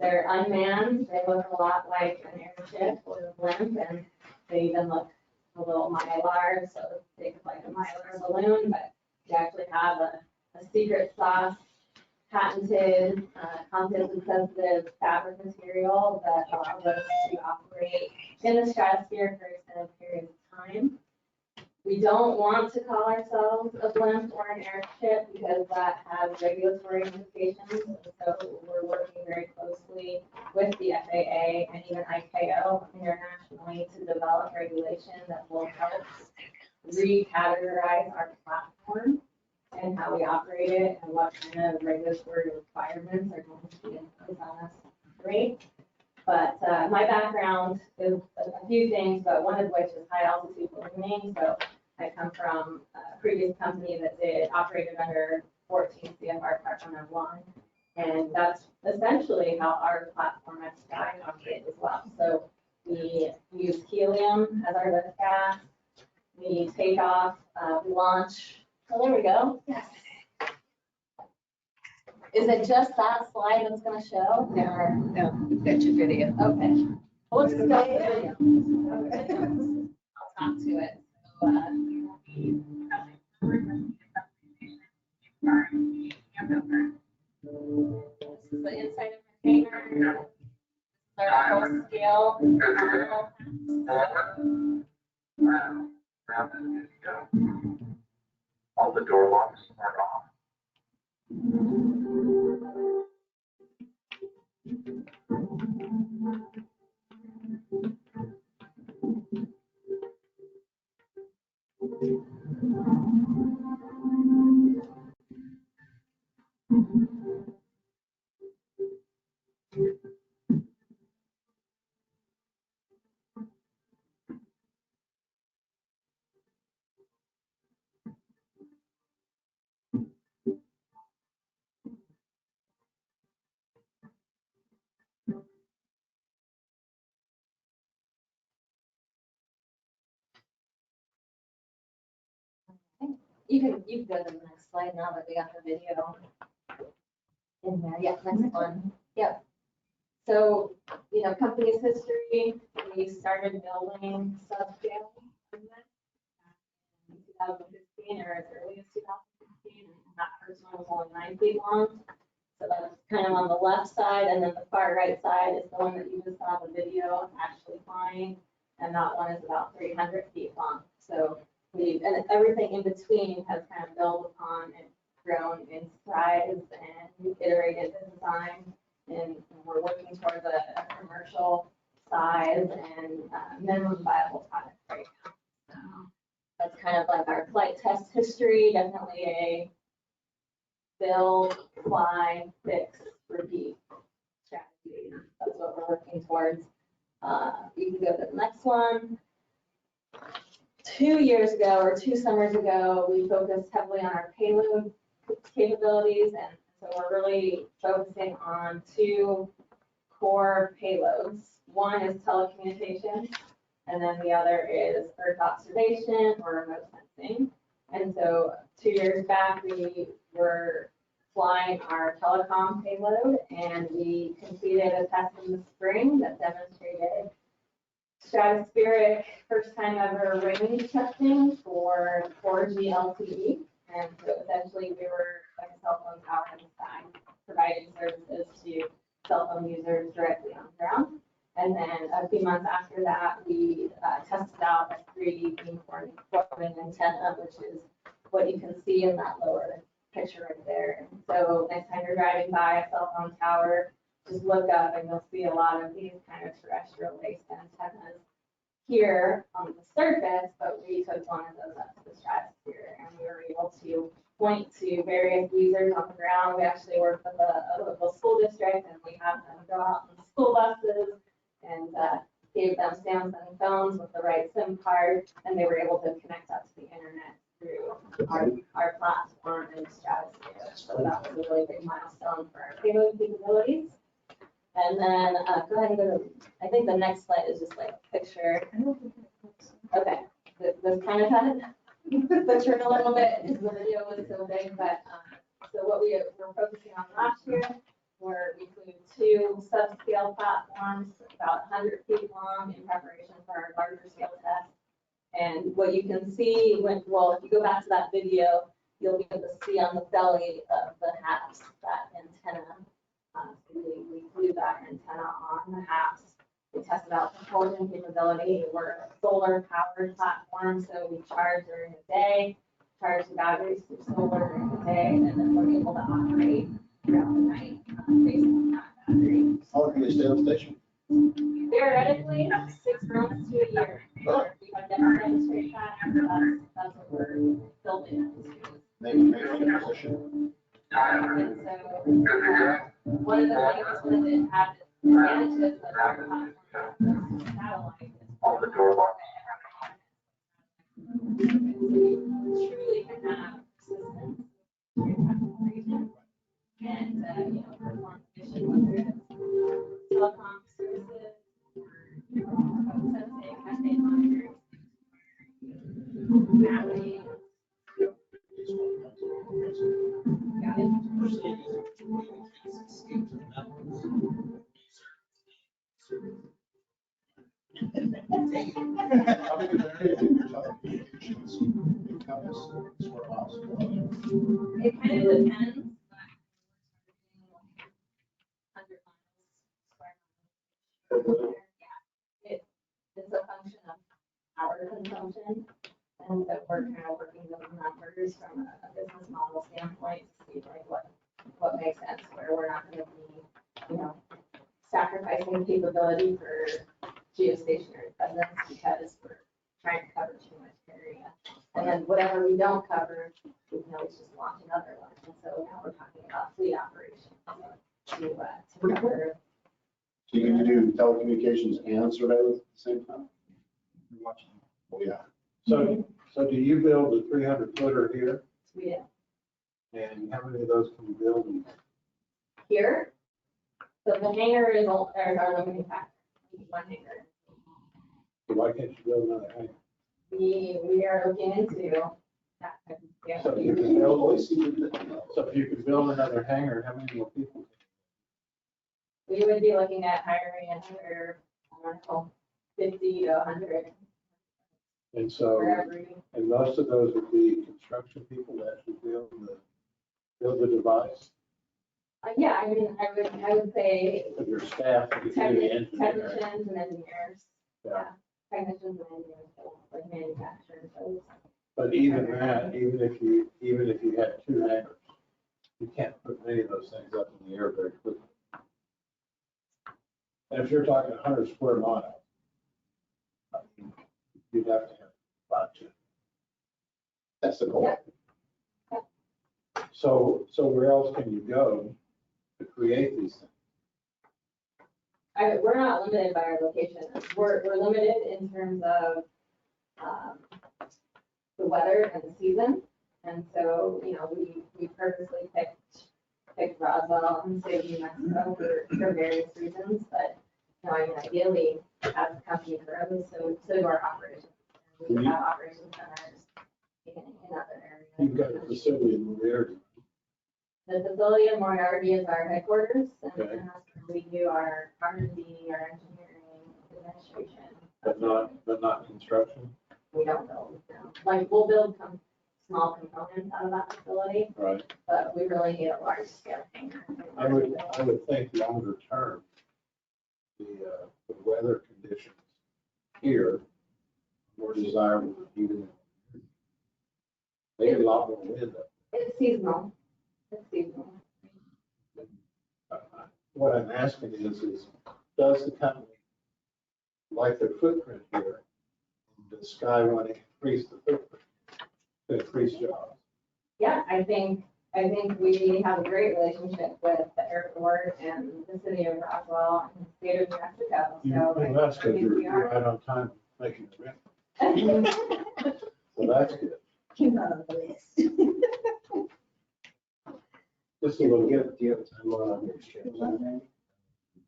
They're unmanned, they look a lot like an airship with a blimp, and they even look a little mylar, so think of like a mylar balloon, but we actually have a secret sauce, patented, content sensitive fabric material that allows us to operate in the stratosphere for extended periods of time. We don't want to call ourselves a blimp or an airship because that has regulatory implications. So we're working very closely with the FAA and even ICAO internationally to develop regulation that will help recategorize our platform and how we operate it and what kind of regulatory requirements are going to be imposed on us. Great. But my background is a few things, but one of which is high altitude ballooning. So I come from a previous company that operated under 14 CFR Part 101. And that's essentially how our platform at Sky operates as well. So we use helium as our lift gas. We take off, we launch. Oh, there we go. Yes. Is it just that slide that's going to show? No, that's your video. Okay. Well, let's just go to the video. Okay. I'll talk to it. So, this is the inside of the container. This is our full scale model. All the door locks are off. You can go to the next slide now that we got the video in there. Yeah, next one. Yep. So, company's history, we started building subscale in 2015 or as early as 2015. And that first one was only 9 feet long. So that's kind of on the left side. And then the far right side is the one that you just saw the video of actually flying. And that one is about 300 feet long. So and everything in between has kind of built upon and grown in size, and we've iterated the design, and we're working towards a commercial size and minimum viable product right now. So that's kind of like our flight test history, definitely a build, fly, fix, repeat strategy. That's what we're working towards. You can go to the next one. 2 years ago or 2 summers ago, we focused heavily on our payload capabilities. And so we're really focusing on 2 core payloads. One is telecommunications, and then the other is Earth observation or remote sensing. And so 2 years back, we were flying our telecom payload, and we completed a test in the spring that demonstrated stratospheric first time ever range testing for 4G LTE. And so essentially we were like a cell phone tower in the sky, providing services to cell phone users directly on the ground. And then a few months after that, we tested out a 3D beamforming antenna, which is what you can see in that lower picture right there. And so next time you're driving by a cell phone tower, just look up and you'll see a lot of these kind of terrestrial-based antennas here on the surface, but we took one of those up to the stratosphere, and we were able to point to various users on the ground. We actually work with a local school district, and we have them go out in school buses and gave them Samsung phones with the right SIM card, and they were able to connect up to the internet through our platform in the stratosphere. So that was a really big milestone for our payload capabilities. And then go ahead and go to, I think the next slide is just like a picture. Okay, this kind of had butchered a little bit because the video was so big, but so what we were focusing on last year were we flew 2 subscale platforms about 100 feet long in preparation for our larger scale test. And what you can see when, well, if you go back to that video, you'll be able to see on the belly of the HAPS, that antenna. So we flew that antenna on the HAPS. We tested out propulsion capability. We're a solar powered platform, so we charge during the day, charge the batteries through solar during the day, and then we're able to operate throughout the night based on that battery. How long can they stay on station? Theoretically, 6 months to a year. We have never demonstrated that, so that's what we're building into. Maybe a position. And so, one of the things with it had advantages of our platform, satellite. All the door locks. Truly can have persistence. And, perform mission, whether it's telecom services or sensing, cascade monitoring, mapping. Got it. How big is the area that you're talking about? Encompass square miles? It kind of depends. But 100 miles square miles. Yeah, it's a function of power consumption. And so we're kind of working those numbers from a business model standpoint to see like what makes sense, where we're not going to be, sacrificing capability for geostationary presence because we're trying to cover too much area. And then whatever we don't cover, we can always just launch another one. And so now we're talking about fleet operations to cover. So you can do telecommunications and surveillance at the same time? Oh, yeah. So do you build a 300 footer here? We did. And how many of those can you build? Here, so the hangar is our limiting factor. One hangar. Why can't you build another hangar? We are looking into that type of scale. So you can build, so if you could build another hangar, how many more people? We would be looking at hiring another, I don't know, 50 to 100 And so, for every. and most of those would be construction people that actually build the device. Yeah, I mean, I would say Of your staff, you do the engineering. technicians and engineers. Yeah. Technicians and engineers, like manufacturers. those. But even that, even if you had 2 hangars, you can't put many of those things up in the air very quickly. And if you're talking 100 square miles, I mean, you'd have to have 5 to. That's the goal. So where else can you go to create these things? We're not limited by our location. We're limited in terms of the weather and the season. And so, we purposely picked Roswell and state of New Mexico for various reasons. But, ideally, as the company grows, so do our operations. And we have operations centers in other areas. You've got a facility in Moriarty. The facility in Moriarty is our headquarters, and Okay. that's where we do our R&D, our engineering, administration. But not construction, We don't build, no. Like, we'll build some small components out of that facility, right? but we really need a large scale hangar. I would think longer term, the weather conditions here are more desirable than even. They get a lot more wind up. It's seasonal. It's seasonal. What I'm asking is does the company like their footprint here? Does Sky want to increase the footprint, to increase jobs? Yeah, I think we have a great relationship with the airport and the city of Roswell and the state of New Mexico. So That's I good, think you're we are. right on time making the rent. So that's good. Came out of the list. Just a little Do bit. you have a timeline on your schedule?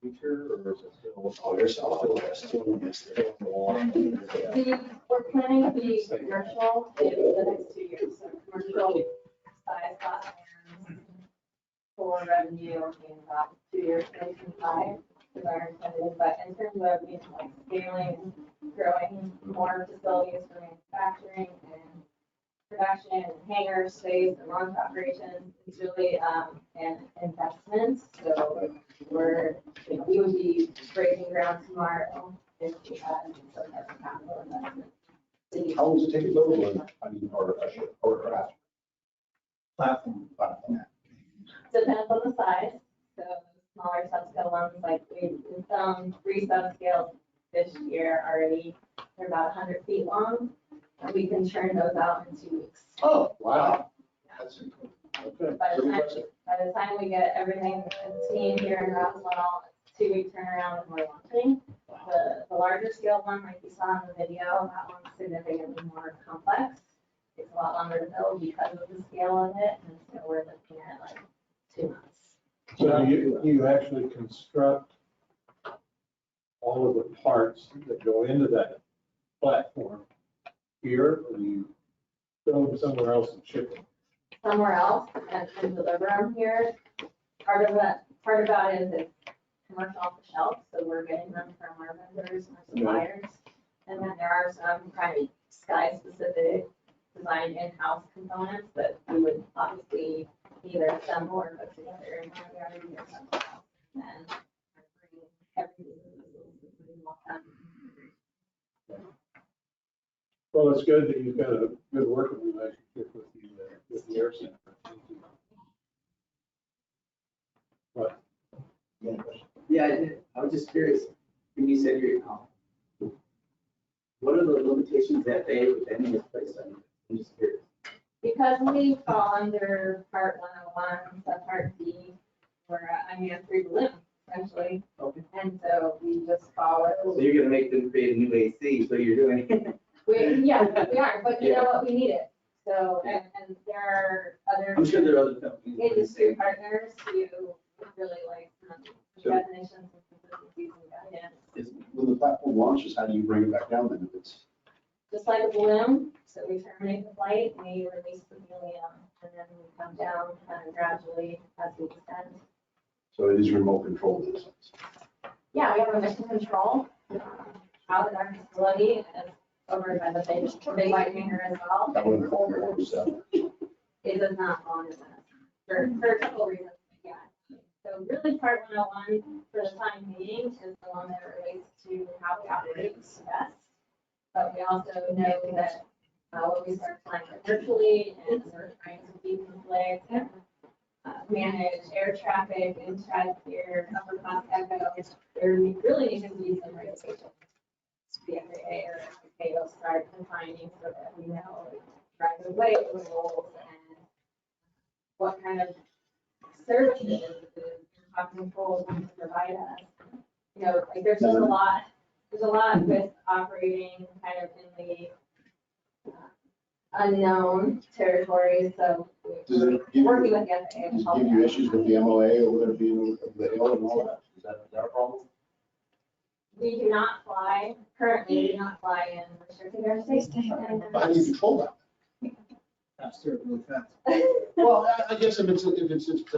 Future, or is it still? Oh, there's still. We're planning to be commercial in the next 2 years, so commercial size platforms for revenue in about 2 years, 2025 is our intended, but in terms of, like scaling growing more facilities for manufacturing and production and hangar space and launch operations. It's really an investment. So we would be breaking ground tomorrow if we had some type of capital investment. How long does it take to build one? I mean, or a ship, or a craft? Platform. Depends on the size. So smaller subscale ones, like we've done 3 subscales this year already. They're about 100 feet long. And we can churn those out in 2 weeks. Oh, wow. That's okay. By the Pretty time, impressive. by the time we get everything, the team here in Roswell, it's 2-week turnaround and we're launching. The larger scale one, like you saw in the video, that one's significantly more complex. It's a lot longer to build because of the scale of it, and so we're looking at like 2 months. So you actually construct all of the parts that go into that platform here, or you build them somewhere else and ship them? Somewhere else and deliver them here. Part of that is it's commercial off the shelf, so we're getting them from our vendors and our suppliers. And then there are some kind of sky-specific design in-house components that we would obviously either assemble or put together in one yard or somewhere else. And bring everything in one time. Well, it's good that you've got a good working relationship with the Air Center. But Yeah, I was just curious, when you said what are the limitations that they, if any, is placed on you? I'm just curious. Because we fall under part 101, subpart D, where I mean, free balloon, essentially. Okay. And so we just follow. So you're gonna make them create a new AC, so you're doing. We are, but you know what, we need it. So, and there are other. I'm sure there are other companies. Industry partners who really like definitions and consistencies and guidance. When the platform launches, how do you bring it back down then if it's? Just like a balloon, so we terminate the flight, we release the helium, and then we come down kind of gradually as we descend. So it is remote controlled in a sense. Yeah, we have a mission control out at our facility and over by the big white hangar as well. That wouldn't fall under 107. It does not fall under that for a couple of reasons, yeah. So really part 101 for the time being is the one that relates to how we operate best. But we also know that when we start flying virtually and we're trying to deconflict and manage air traffic in stratosphere, upper class echo, there really needs to be some regulations. The FAA or FAO start defining so that we know driver weight rules and what kind of services the control wants to provide us. You know, like there's just a lot with operating kind of in the unknown territory. So Does it we're working with the FAA. Does it give you issues with the MOA over there being the hill and all that? Is that a problem? We do not fly, currently we do not fly in restricted airspace. How do you control that? Faster, really fast. Well, I guess if it's an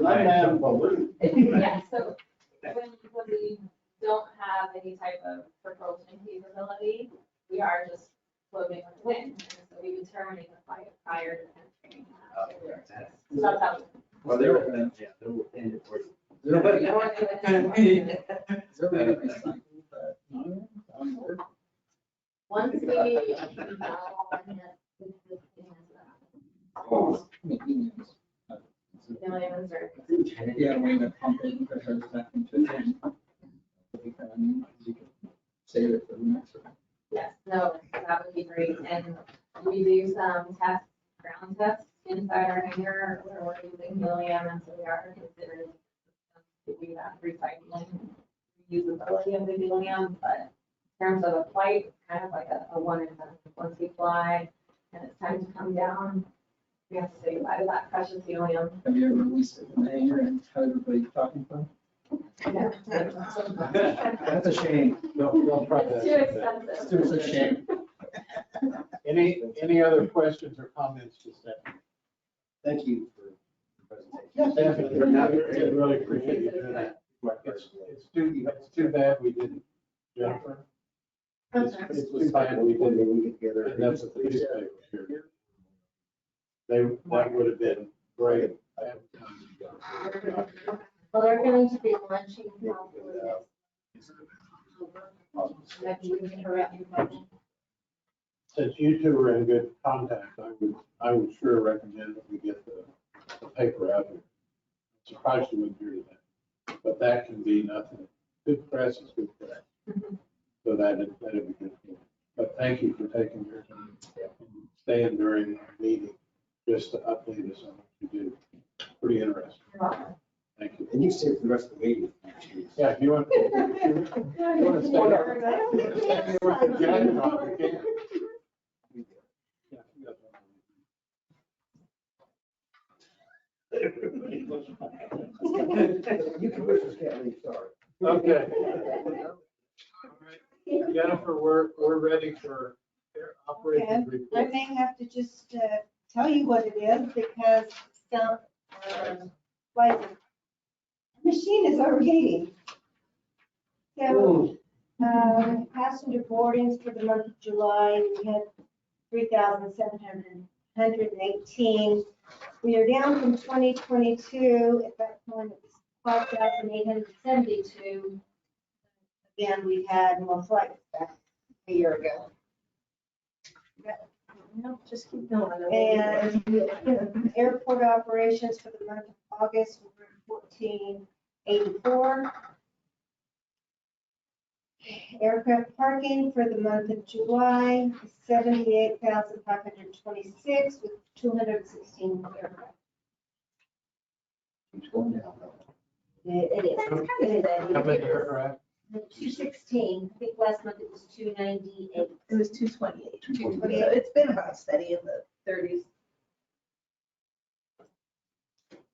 unmanned balloon. Yeah, so when we don't have any type of propulsion capability, we are just floating with the wind. And so we would terminate the flight prior to entering. So that's how. Well, they're within it for you. Is there a way to recycle that on board? Once we millions or Yeah, way to pump it, pressure back into it. You can save it for the next one. yes, no, that would be great. And we do some tests, ground tests inside our hangar where we're using helium, and so we are considering to do that recycling, reusability of the helium. But in terms of a flight, it's kind of like a one and done. Once we fly and it's time to come down, we have to say goodbye to that precious helium. Have you ever released it in the hangar and had everybody talking about it? That's a shame. Don't try It's that. too expensive. It's a shame. Any other questions or comments to Stephanie? Thank you for the presentation. Stephanie, I really appreciate you doing that. It's too bad we didn't, Jennifer. It's Okay. it's too bad we didn't, we get together. and that's what the newspaper here. That would have been great. I haven't come. Well, they're going to be launching probably next October. Maybe we can hurry up. Since you two are in good contact, I would sure recommend that we get the paper out here. Surprised you wouldn't hear that, but that can be nothing. Good press is good press. So that'd be good. But thank you for taking your time, and staying during our meeting, just to update us on what you do. Pretty interesting. Thank you. And you stay for the rest of the meeting. Yeah, if you want, you want to stay. You want the jacket on, you can. Yeah, you got You commissioners can't leave, sorry. Okay. Jennifer, we're ready for operations I report. may have to just tell you what it is because some, like, the machine is overheating. So, passenger boardings for the month of July, we had 3,718. We are down from 2022. At that point, it was 5,872. Again, we had more flights back a year ago. No, just keep going. And airport operations for the month of August were 1484. Aircraft parking for the month of July, 78,526 with 216 aircraft. It's going down. It is. That's kind of steady. How many aircraft? 216. I think last month it was 298. It was 228. 228. So it's been about steady in the 30s.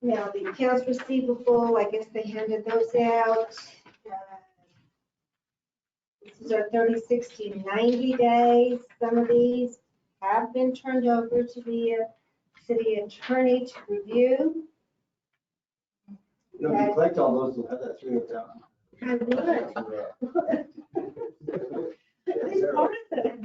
Now, the accounts receivable, I guess they handed those out. This is our 30, 60, 90 days. Some of these have been turned over to the city attorney to review. You know, if you collect all those, you'll have that 300,000. I would. It's part of it.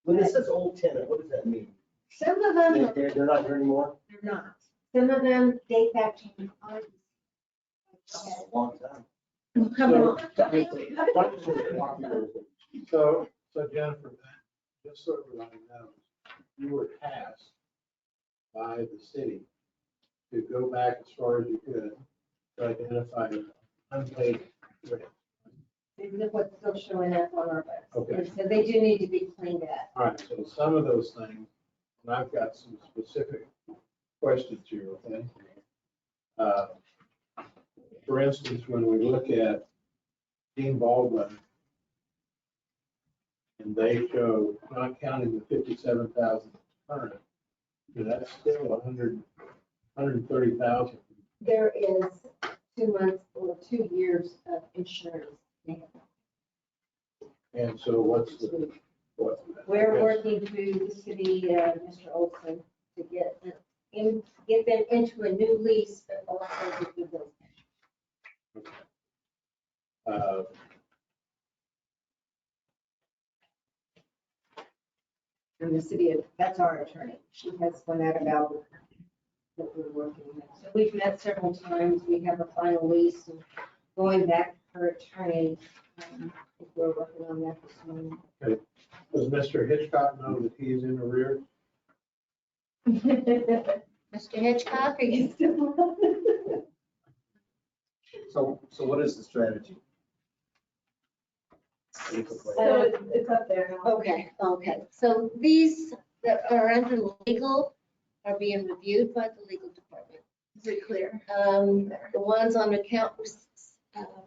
When it says old tenant, what does that mean? Some of them, They're not here anymore? they're not. Some of them date back to August. That's a long time. Come on. So Jennifer, just so everybody knows, you were tasked by the city to go back as far as you could to identify unpaid rent. This is what's still showing up on our list. Okay. So they do need to be cleaned up. All right, so some of those things, and I've got some specific questions here, okay? For instance, when we look at Dean Baldwin, and they show, not counting the 57,000 current, that's still 130,000. There is 2 months or 2 years of insurance. And so what's the, what? We're working through the city, Mr. Olson, to get them into a new lease, but also to do those. And the city, that's our attorney. She has one out about what we're working with. So we've met several times. We have a final lease and going back to her attorney. I think we're working on that this morning. Does Mr. Hitchcock know that he's in arrears? Mr. Hitchcock, are you still? So what is the strategy? So it's up there now. Okay. So these that are under legal are being reviewed by the legal department. Is it clear? The ones on account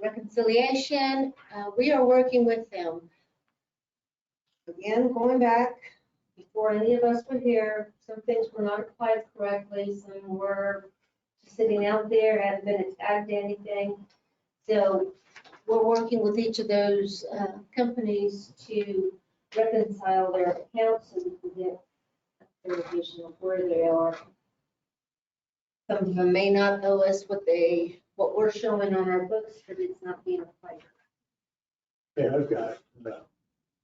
reconciliation, we are working with them. Again, going back, before any of us were here, some things were not applied correctly, some were sitting out there, hadn't been tagged to anything. So we're working with each of those companies to reconcile their accounts so we can get a vision of where they are. Some of them may not owe us what what we're showing on our books, but it's not being applied. Yeah, I've got it. No.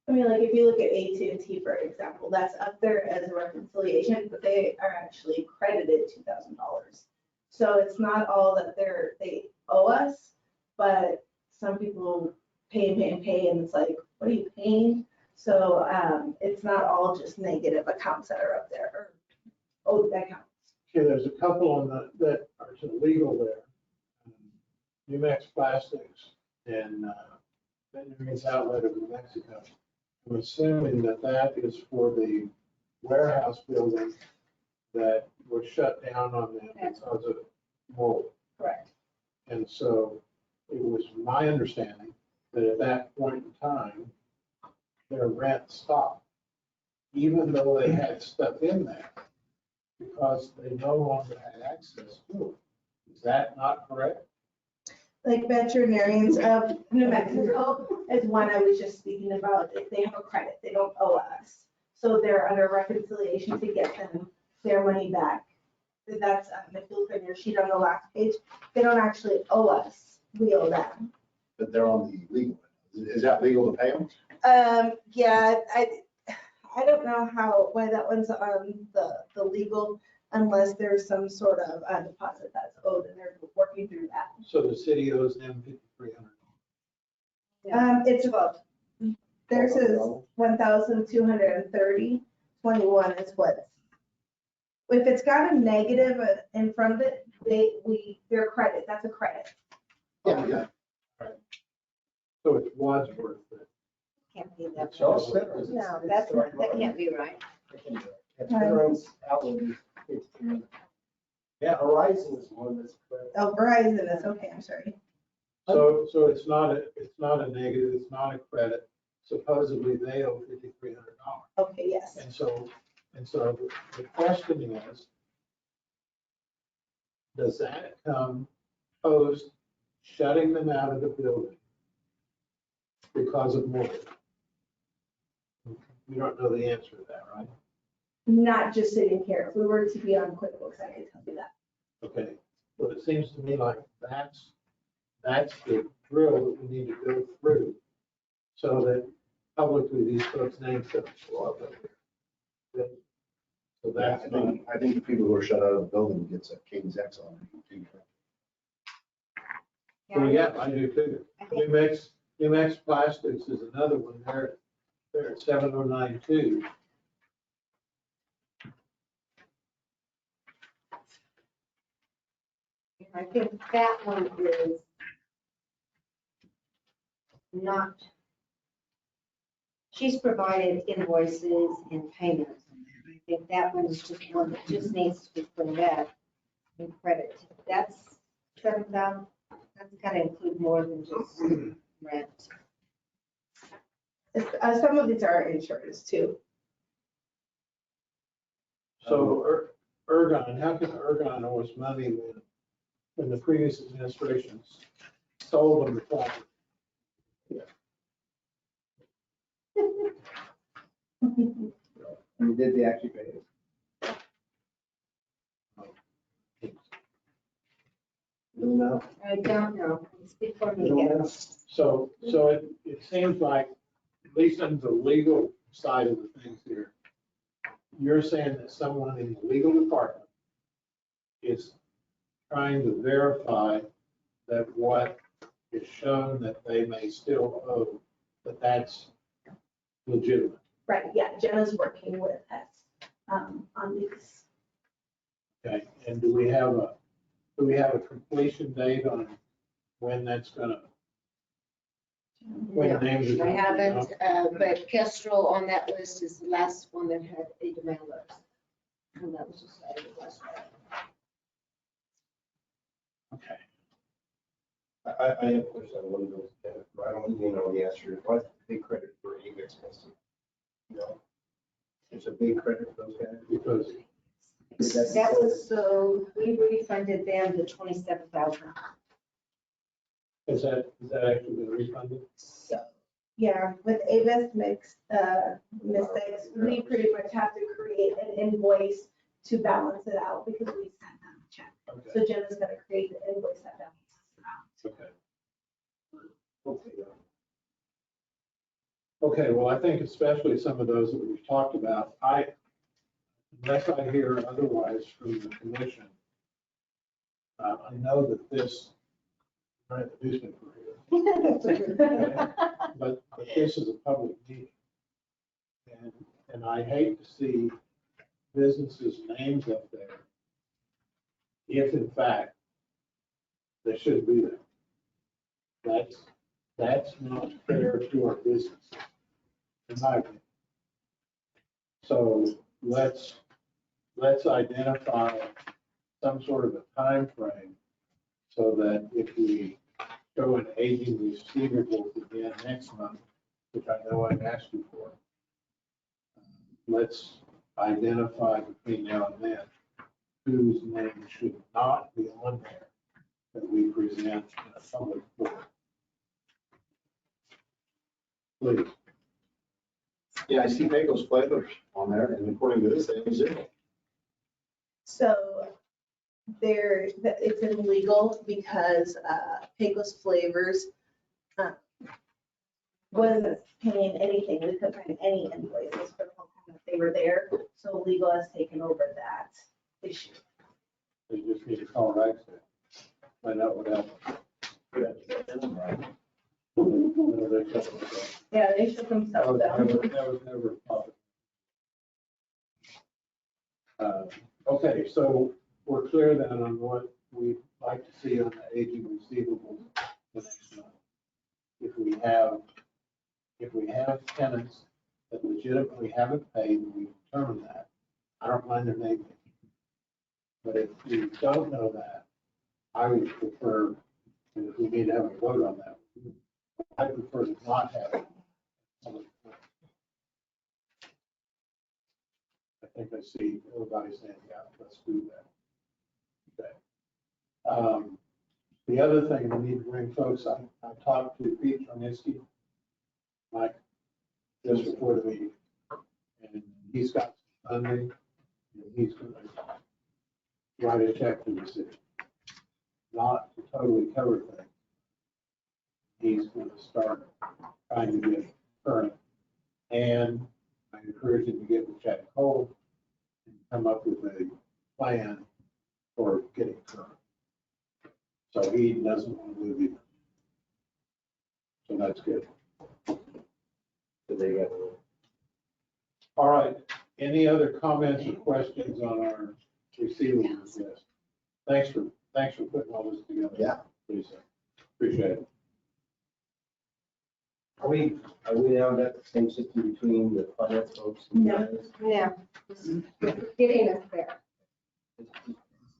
I mean, like, if you look at AT&T, for example, that's up there as a reconciliation, but they are actually credited $2,000. So it's not all that they owe us, but some people pay and pay and pay, and it's like, what are you paying? So it's not all just negative accounts that are up there, or owed accounts. Okay, there's a couple on that are legal there. New Mex Plastics and Benjamin's Outlet of New Mexico. I'm assuming that is for the warehouse building that was shut down on them because of mold. Correct. And so it was my understanding that at that point in time, their rent stopped, even though they had stuff in there, because they no longer had access to it. Is that not correct? Like Veterinarians of New Mexico is one I was just speaking about. They have a credit, they don't owe us. So they're under reconciliation to get them their money back. That's, if you look at your sheet on the last page, they don't actually owe us, we owe them. But they're on the legal. Is that legal to pay them? Yeah, I don't know why that one's on the legal, unless there's some sort of deposit that's owed and they're working through that. So the city owes them $5,300. It's about, theirs is 1,230, 21 is what. If it's got a negative in front of it, their credit, that's a credit. Yeah. So it's Wadsworth. Can't be that. So I'll No, that can't be right. Veterans Outlet is 53. Yeah. Horizon is one that's correct. Oh, Verizon is, okay, I'm sorry. So it's not a negative, it's not a credit. Supposedly they owe $5,300. Okay, yes. And so the question is, does that come post shutting them out of the building because of mold? You don't know the answer to that, right? Not just sitting here. If we were to be on QuickBooks, I could tell you that. Okay, well, it seems to me like that's the drill that we need to go through so that publicly these folks' names don't show up. So that's I think the people who are shut out of the building gets a King's X on it. Well, yeah, I do too. New Mex Plastics is another one. They're at 7092. I think that one is not, she's provided invoices and payments. I think that one is just one that just needs to be cleaned up and credit. That's 7,000, that's gotta include more than just rent. Some of these are insurance too. So Ergon, how can Ergon owe us money when the previous administration sold them the property? And did they actually pay it? You don't know? I don't know, it's before You me don't again. know? So it seems like, at least on the legal side of the things here, you're saying that someone in the legal department is trying to verify that what is shown that they may still owe, that that's legitimate. Right, yeah, Jenna's working with us on these. Okay, and do we have a completion date on when that's gonna? When the names are I gonna be haven't, up? but Kestrel on that list is the last one that had a demand list. And that was just added last Friday. Okay. I have a question on one of those, I don't even know the answer. What's the big credit for Amex Testing? You know, it's a big credit for those guys. Because That was, so we refunded them the 27,000. is that actually been refunded? So, yeah, with Avis mistakes, we pretty much have to create an invoice to balance it out because we sent them a check. Okay. So Jenna's gonna create the invoice that balances Okay, well, I think especially some of those that we've talked about, unless I hear otherwise from the commission, I know that this, I have the newspaper here, but this is a public meeting. And I hate to see businesses' names up there if in fact they shouldn't be there. That's not fair to our businesses, in my opinion. So let's identify some sort of a time frame so that if we show an aging receivables again next month, which I know I've asked you for, let's identify between now and then whose name should not be on there that we present in a public forum. Please. Yeah, I see Pecos Flavors on there, and according to this, they have 0. So it's illegal because Pecos Flavors wasn't paying anything. We couldn't find any invoices for the whole time that they were there. So legal has taken over that issue. They just need to call Ragsdale, find out what happened. No, they shut them down. Yeah, they shut themselves down. That was never a problem. Okay, so we're clear then on what we'd like to see on the aging receivables the next month. If we have tenants that legitimately haven't paid, and we determine that, I don't mind their name. But if we don't know that, I would prefer, and if we need to have a vote on that, I prefer to not have it. I think I see everybody saying, yeah, let's do that. Okay. The other thing we need to bring folks, I talked to Pete Charniski, Mike, just before the meeting, and he's got some funding, and he's going to write a check to the city, not to totally cover things. He's going to start trying to get current, and I encourage him to get with Chad Cole and come up with a plan for getting current. So he doesn't want to move either. So that's good. All right. Any other comments or questions on our receivables list? Thanks for putting all this together. Yeah. Lisa. Appreciate it. Are we now got the same system between the finance folks? and you No. guys? Yeah. Getting us there.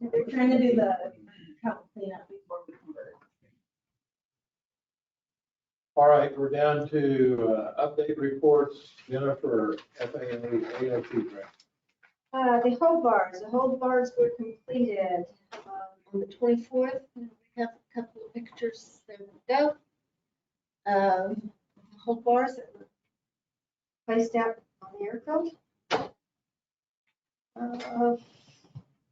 They're trying to do the account cleanup before we convert. All right, we're down to update reports. Jennifer, FAA, AOT grant. The hold bars were completed on the 24th. We have a couple of pictures. There we go. Hold bars that were placed out on the airfield.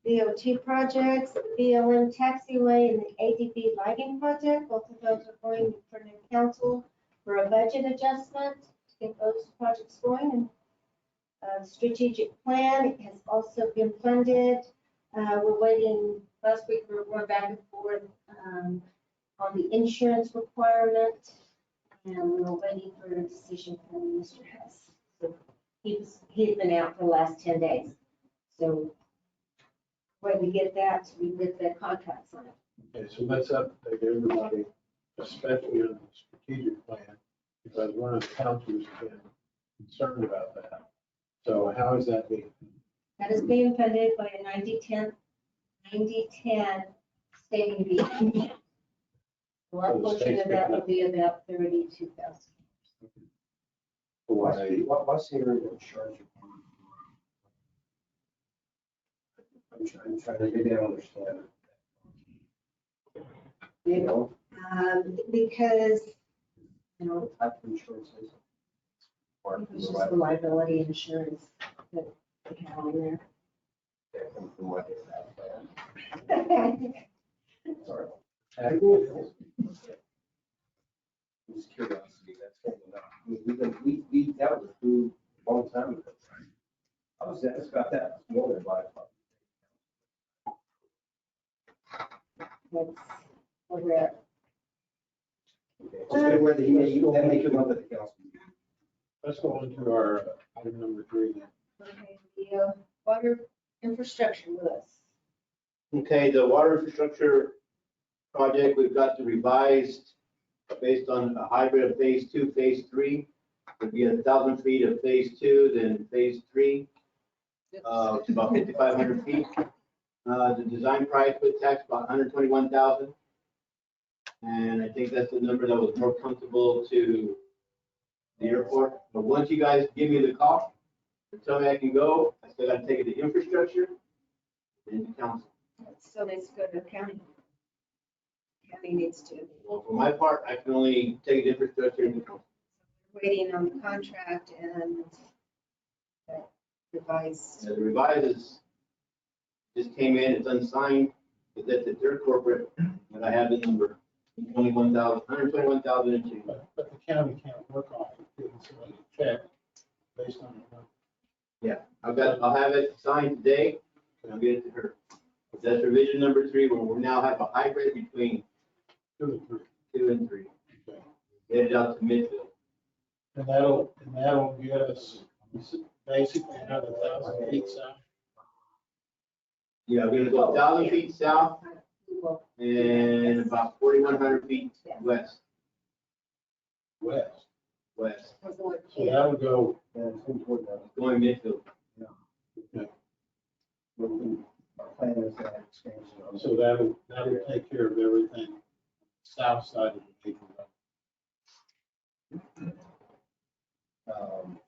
DOT projects, BLM taxiway, and the ADB lighting project. Both of those are going for new council for a budget adjustment to get those projects going. And strategic plan has also been funded. We're waiting, last week we were going back and forth on the insurance requirement. And we were waiting for a decision from Mr. Hess. So he's been out for the last 10 days. So when we get that, we get the contract signed. Okay, so let's update everybody, especially on the strategic plan, because one of the councilors has been concerned about that. So how is that being? That is being funded by a 90-10 state aid. So our portion of that will be about 32,000. What's the area of charge? I'm trying to get down understand. You know, Because, you know, what type of insurance is it? it's just the liability insurance that we have on there. From what is that plan? Sorry. Just curiosity, that's kind of, I mean, we that was approved a long time ago. I was asked about that more than I thought. That's where we're at. Okay, just get aware that that may come up at the council. Let's go on to our item number 3 then. Okay, the water infrastructure list. Okay, the water infrastructure project, we've got the revised, based on a hybrid of phase 2, phase 3. Would be 1,000 feet of phase 2, then phase 3, it's about 5,500 feet. The design price with tax about 121,000. And I think that's the number that was more comfortable to the airport. But once you guys give me the cost, and tell me I can go, I still gotta take it to infrastructure and to council. So needs to go to the county. County needs to. Well, for my part, I can only take it to infrastructure and to council. Waiting on the contract and revised. The revised is, just came in, it's unsigned, but that's at their corporate, but I have the number, 121,000 and change. But the county can't work off of giving somebody a check based on the number. Yeah, I'll have it signed today, and I'll get it to her. That's revision number 3, where we now have a hybrid between 2 and 3. 2 and 3. Okay. Get it out to Midfield. And that'll get us basically another 1,000 feet south. Yeah, we're gonna go 1,000 feet south and about 4,100 feet west. West. So that would go, going Midfield. okay. Our plan is that expansion. So that'll take care of everything south side of the Maple Road.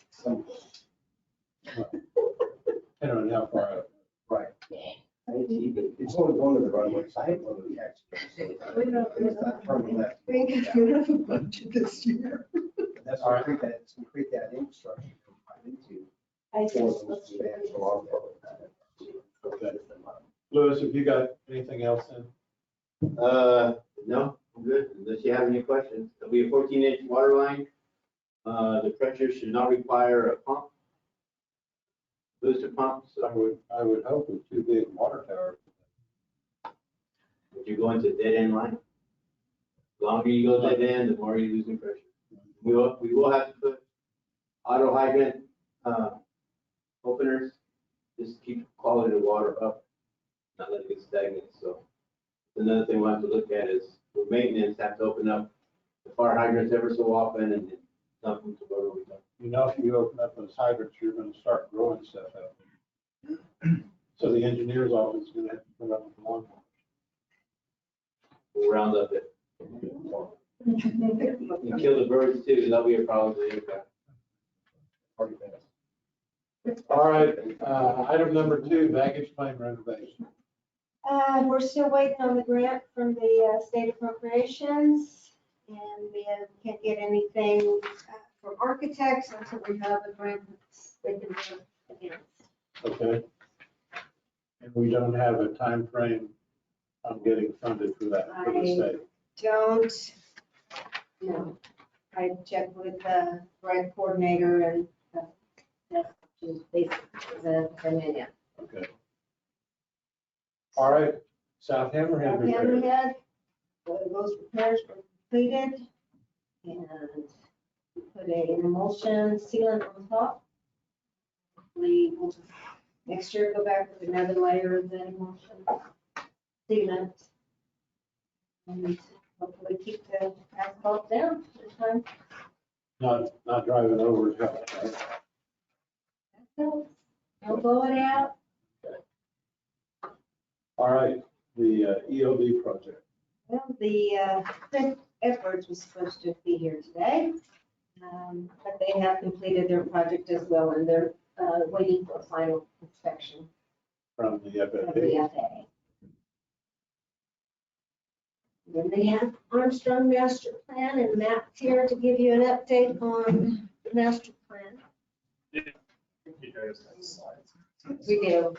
Some, Depending on how far out. right. It's only one of the runways. I hate one of the accidents. It's not turning left. We ain't got enough budget this year. That's what create that, it's gonna create that infrastructure to come into. I For just. those expansion along public. Okay. Louis, have you got anything else in? No, I'm good, unless you have any questions. There'll be a 14-inch water line. The pressure should not require a pump. Booster pump, so I would hope with 2 big water towers. if you're going to dead end line, the longer you go dead end, the more you're losing pressure. We will have to put auto hydrant, openers, just keep quality of water up, not let it get stagnant, so. Another thing we'll have to look at is, with maintenance, have to open up the fire hydrants ever so often and dump them to where we dump. You know, if you open up those hydrants, you're gonna start growing stuff out there. So the engineer's office is gonna have to come up with one. We'll round up it. And kill the birds too, that'll be a problem with the aircraft. All right, item number 2, baggage claim renovation. We're still waiting on the grant from the state appropriations, and we can't get anything from architects until we have a grant they can work against. Okay. And we don't have a time frame on getting funded for that, for the state. Don't, no. I checked with the grant coordinator and that's just basically the minute. Okay. All right, South Hammerhead repair. Hammerhead, those repairs were completed and put an emulsion sealant on top. We will next year go back with another layer of that emulsion sealant. And hopefully keep the asphalt down this time. Not driving over it, right? Don't blow it out. All right, the EOD project. Well, the Chris Edwards was supposed to be here today, but they have completed their project as well, and they're waiting for a final inspection From the of the FAA. FAA. Then they have Armstrong Master Plan, and Matt's here to give you an update on the master plan. You guys have slides. We do.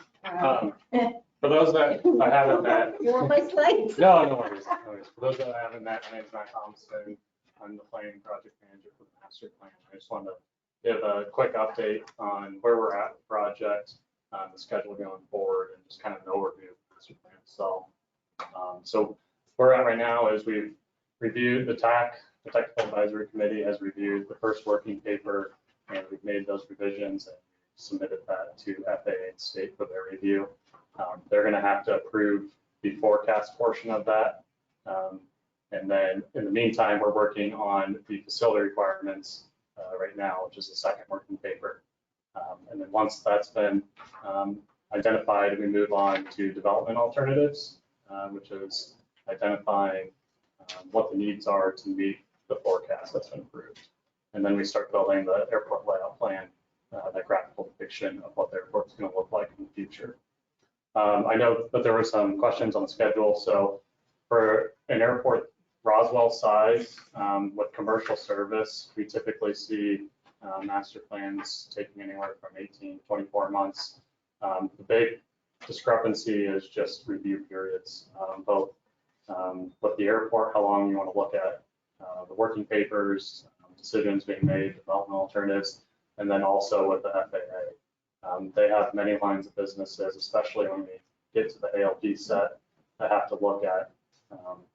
For those that I haven't met. You want my slides? No, no worries, no worries. For those that I haven't met, my name is Matt Thompson. I'm the planning project manager for the master plan. I just wanted to give a quick update on where we're at with the project, the schedule going forward, and just kind of an overview of this plan. So where we're at right now is we've reviewed the TAC, the Technical Advisory Committee has reviewed the first working paper, and we've made those revisions and submitted that to FAA and state for their review. They're going to have to approve the forecast portion of that. And then in the meantime, we're working on the facility requirements right now, which is the second working paper. And then once that's been identified, we move on to development alternatives, which is identifying what the needs are to meet the forecast that's been approved. And then we start building the airport layout plan, that graphical depiction of what the airport's going to look like in the future. I know that there were some questions on the schedule. So for an airport Roswell size, with commercial service, we typically see master plans taking anywhere from 18 to 24 months. The big discrepancy is just review periods, both with the airport, how long you want to look at the working papers, decisions being made, development alternatives, and then also with the FAA. They have many lines of businesses, especially when we get to the ALP set, that have to look at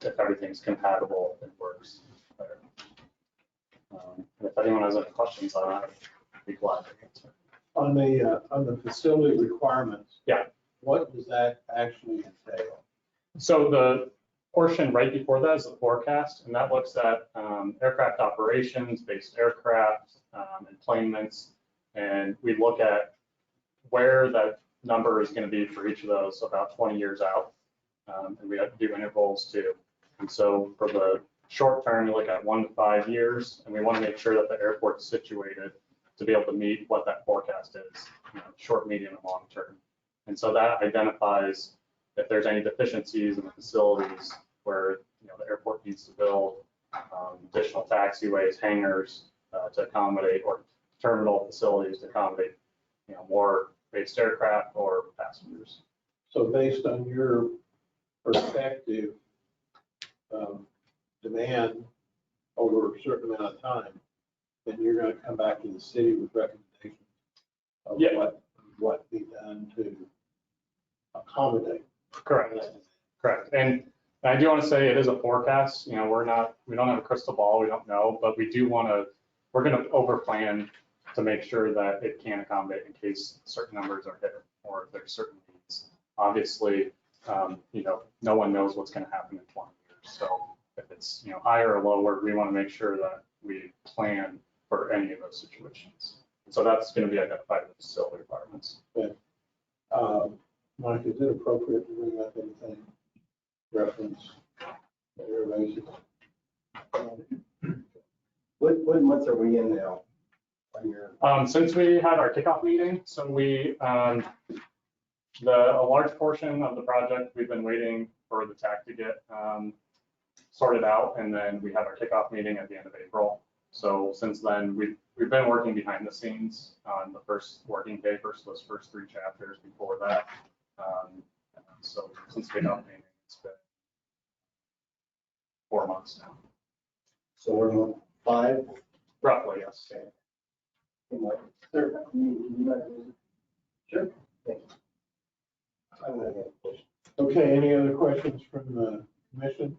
if everything's compatible and works there. And if anyone has any questions on that, I'd be glad to answer. On the facility requirements. Yeah. What does that actually entail? So the portion right before that is the forecast, and that looks at aircraft operations, based aircraft, enplanements, and we look at where that number is going to be for each of those about 20 years out. And we have to do intervals too. And so for the short term, we look at 1 to 5 years, and we want to make sure that the airport's situated to be able to meet what that forecast is, short, medium, and long term. And so that identifies if there's any deficiencies in the facilities where the airport needs to build additional taxiways, hangars to accommodate, or terminal facilities to accommodate more based aircraft or passengers. So based on your perspective, demand over a certain amount of time, then you're going to come back to the city with recommendations of what be done to accommodate. Correct. And I do want to say it is a forecast. We don't have a crystal ball. We don't know, but we're going to over plan to make sure that it can accommodate in case certain numbers are hit or if there's certain needs. Obviously, no one knows what's going to happen in 20 years. So if it's higher or lower, we want to make sure that we plan for any of those situations. So that's going to be identified in the facility requirements. Mike, is it appropriate to bring up anything reference everybody's? What months are we in now? Since we had our kickoff meeting, so a large portion of the project, we've been waiting for the TAC to get sorted out, and then we had our kickoff meeting at the end of April. So since then, we've been working behind the scenes on the first working paper, so those first 3 chapters before that. So since kickoff meeting, it's been 4 months now. So we're on 5? Roughly, yes. Sure. Sure. Thank you. I don't have any questions. Okay, any other questions from the commission?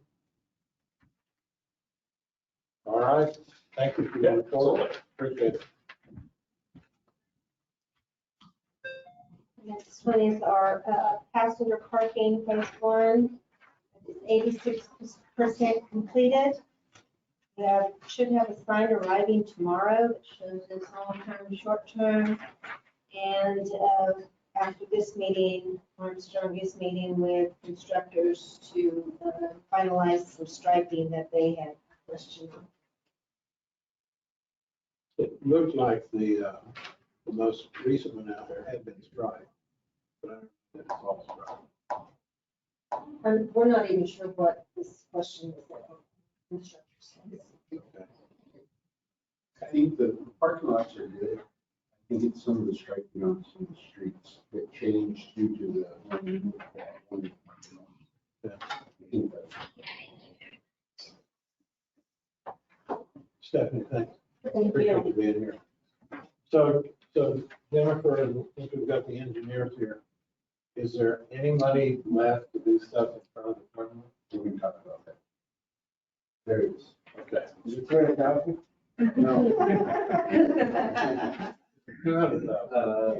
All right, thank you for your report. Appreciate it. Next one is our passenger parking phase 1. It's 86% completed. We should have a sign arriving tomorrow that shows it's long-term, short-term. And after this meeting, Armstrong is meeting with constructors to finalize some striping that they had questioned. It looks like the most recent one out there had been striped, but I don't think it's all striped. We're not even sure what this question is about. Constructors. Okay. I think the parking lots are good. I think it's some of the striping on some of the streets that changed due to the one. Yeah. I think that's. Stephanie, thanks. Thank Appreciate you. you being here. So Jennifer, since we've got the engineers here, is there any money left to do stuff in front of the tournament? We can talk about that. There is. Okay. Is it 300,000? No. 200,000.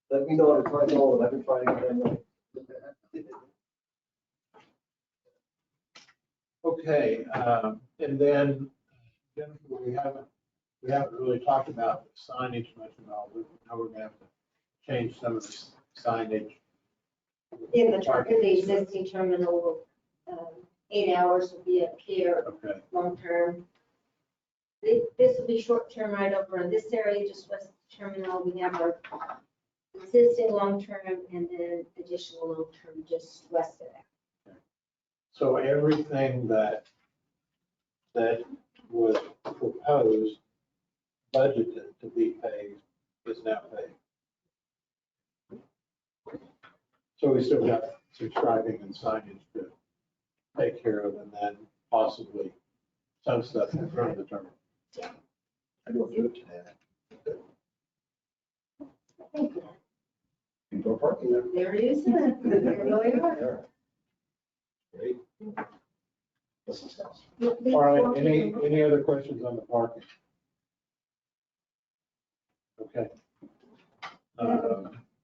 Let me know if I know, and I can try to get that money. Okay, and then Jennifer, we haven't really talked about the signage much at all. Now we're gonna have to change some of the signage. In the existing terminal, 8 hours will be up here, Okay, long-term. This will be short-term right over in this area, just west of the terminal. We have our existing long-term and then additional long-term just west of that. so everything that was proposed, budgeted to be paid, is now paid. So we still got some striping and signage to take care of, and then possibly some stuff in front of the terminal. I don't do it today. Thank you. Indoor parking there. There it is. There really are. There. Great. This is house. All right, any other questions on the parking? Okay.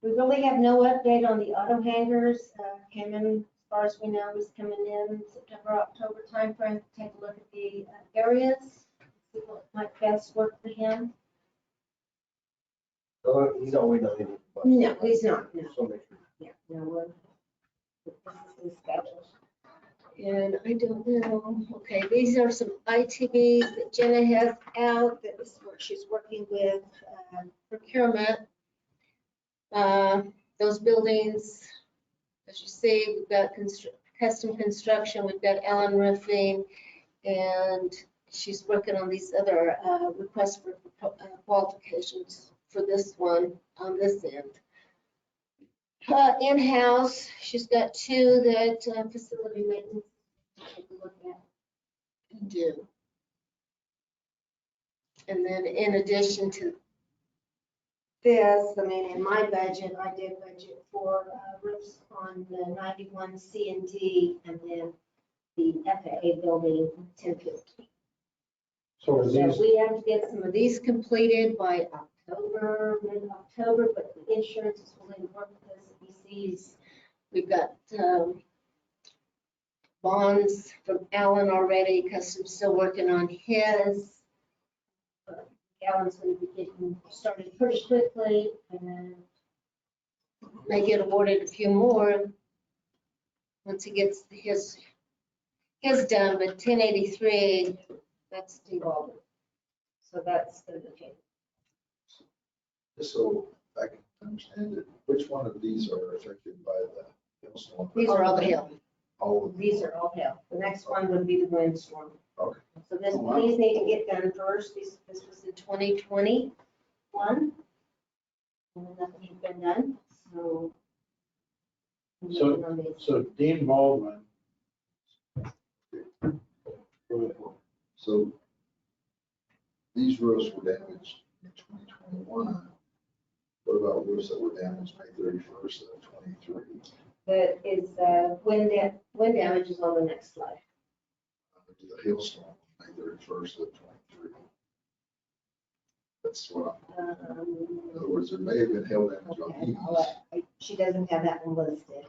We really have no update on the auto hangars. Cameron, as far as we know, is coming in September, October timeframe to take a look at the areas, see what might best work for him. So he's always not in. No, he's not, no. So make sure. Yeah, no, this is his schedule. And I don't know, okay, these are some ITBs that Jenna has out, that is what she's working with procurement. Those buildings, as you see, we've got custom construction, we've got Allen Roofing, and she's working on these other requests for qualifications for this one on this end. In-house, she's got 2 that facility maintenance take a look at and do. And then in addition to this, I mean, in my budget, I did budget for roofs on the 91 C and D, and then the FAA building 1050. So are So these, we have to get some of these completed by October, mid-October, but the insurance is willing to work with us. ECs, we've got bonds from Alan already, because I'm still working on his. Alan's going to be getting started pretty quickly, and may get awarded a few more once he gets his done, but 1083, that's devolved. So that's the thing. Just so I can understand it, which one of these are affected by the hailstorm? These are all the hail. All of These are all hail. The next one would be the windstorm. Okay. So this, Oh, wow. these need to get done first. This was in 2021. And nothing has been done, so. I'm So- working on these. so Dean Baldwin. Go ahead. So these roofs were damaged in 2021. What about roofs that were damaged May 31st of 23? That is, wind damage is on the next slide. The hailstorm, May 31st of 23. That's what, in other words, there may have been hail damage on Okay, these. she doesn't have that one listed.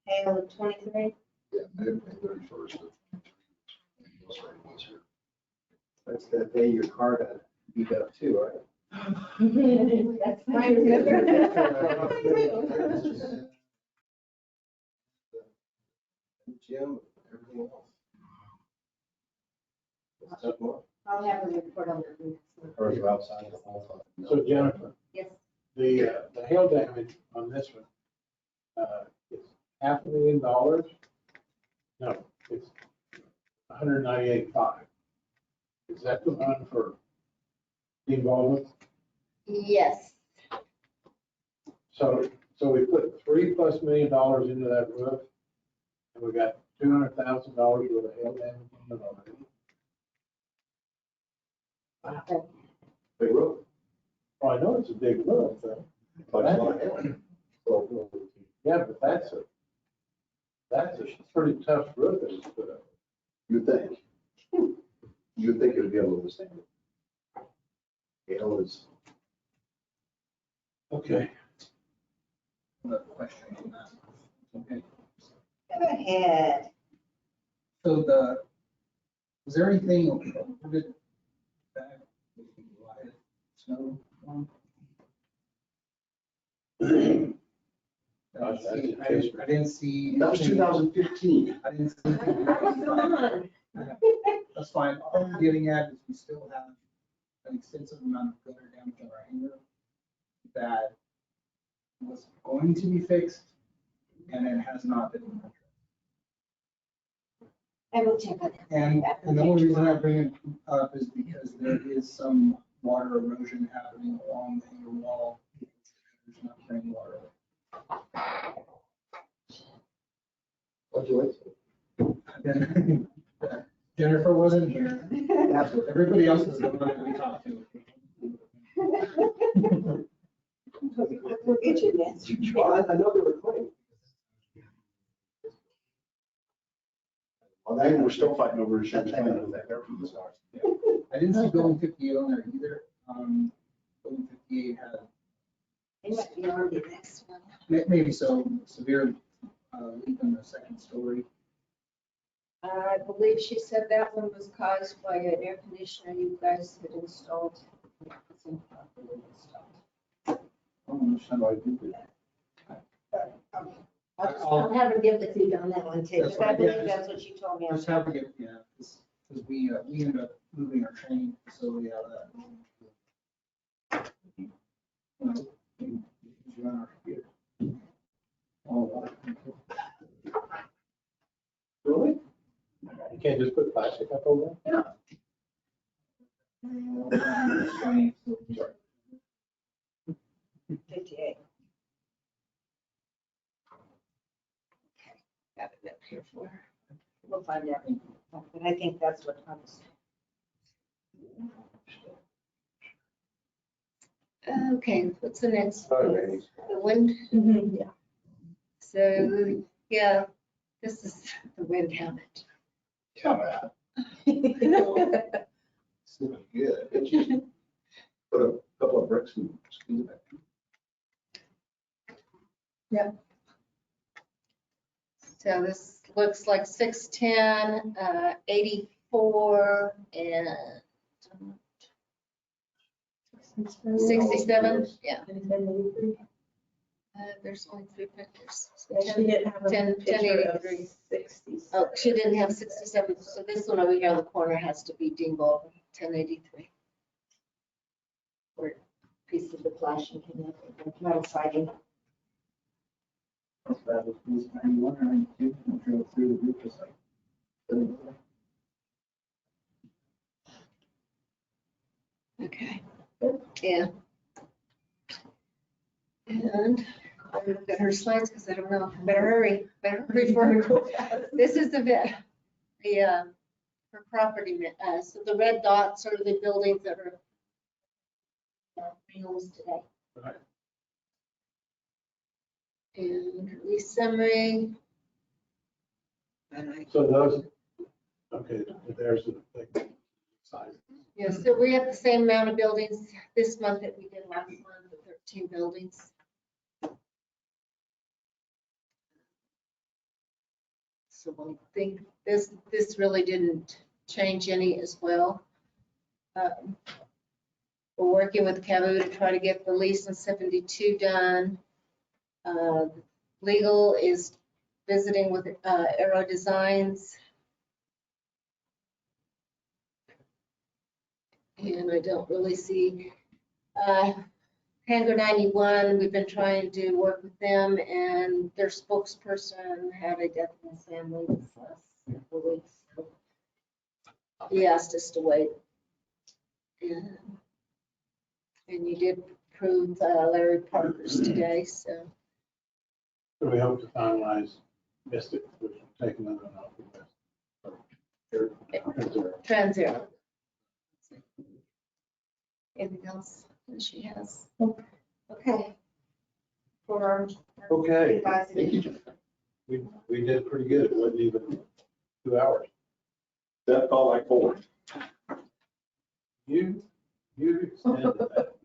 Hail of 23? Yeah, May 31st of 23. That's right, it was here. That's the day your car got beat up too, right? That's fine. Jim, everything else. Let's talk more. I'll have a report on that next one. Or you outside the whole time? So Jennifer, Yes. the hail damage on this one, is $500,000. No, it's 198.5. Is that the one for Dean Baldwin? Yes. So we put $3+ million into that roof, and we got $200,000 worth of hail damage on it already. Big roof. Well, I know it's a big roof, though. But it's not a hill. So, Yeah, but that's a pretty tough roof that he's put up. you'd think. You'd think it would be able to withstand it. The hill is, Okay. Another question on that. Okay. Go ahead. So was there anything reported back with the Goliath snow one? I didn't see. that was 2015. I didn't see. Come on. That's fine. All I'm getting at is we still have an extensive amount of gutter damage on our hangar that was going to be fixed and it has not been. I will check on that. And the only reason I bring it up is because there is some water erosion happening along the hangar wall. There's not drain water. What'd you wait? Jennifer wasn't here. Everybody else is the one that we talked to. We'll get you this. Well, I know they were claiming. Well, then we're still fighting over insurance. I didn't see Building 58 on there either. Building 58 had, It might be on the next one. maybe so, severe leak in the second story. I believe she said that one was caused by an air conditioner you guys had installed. It's improperly installed. I don't understand why I did that. I'll have her give the feed on that one too, That's because I fine, yeah, believe that's what she told me. Just have to get, yeah, because we ended up moving our training facility out of that. You run our computer. Oh, Really? You can't just put plastic up over there? wow. 58. Got it up here for her. We'll find out. But I think that's what comes. Okay, what's the next? Sorry, one? ladies. The wind? Yeah. So, yeah, this is the wind helmet. Yeah, man. It's looking good. Didn't you put a couple of bricks and squeeze it back? Yep. So this looks like 610, 84, and 67, yeah. There's only 3 pictures. So She didn't have a 10, picture of 1083. 60. Oh, she didn't have 67, so this one over here on the corner has to be Dingell, 1083. Or piece of the flashing, metal siding. That was 91 or 92, and drove through the roof just like. Okay, yeah. And I'll look at her slides because I don't know, better hurry before we go. This is her property, so the red dots are the buildings that are renewals today. Right. And lease summary. So those, okay, there's the thing, size. Yeah, so we have the same amount of buildings this month that we did last month, the 13 buildings. So I think this really didn't change any as well. We're working with Cavu to try to get the lease on 72 done. Legal is visiting with Aero Designs. And I don't really see Hangar 91, we've been trying to work with them, and their spokesperson had a death in his family this last couple weeks. So he asked us to wait. And you did approve Larry Parker's today, so. So we hope to finalize Mystic, which will take another one off the list. Transair. anything else that she has? Okay. For our. Okay. advisory. Thank you, Jennifer. We did pretty good. It wasn't even 2 hours. That felt like 4. You extended that.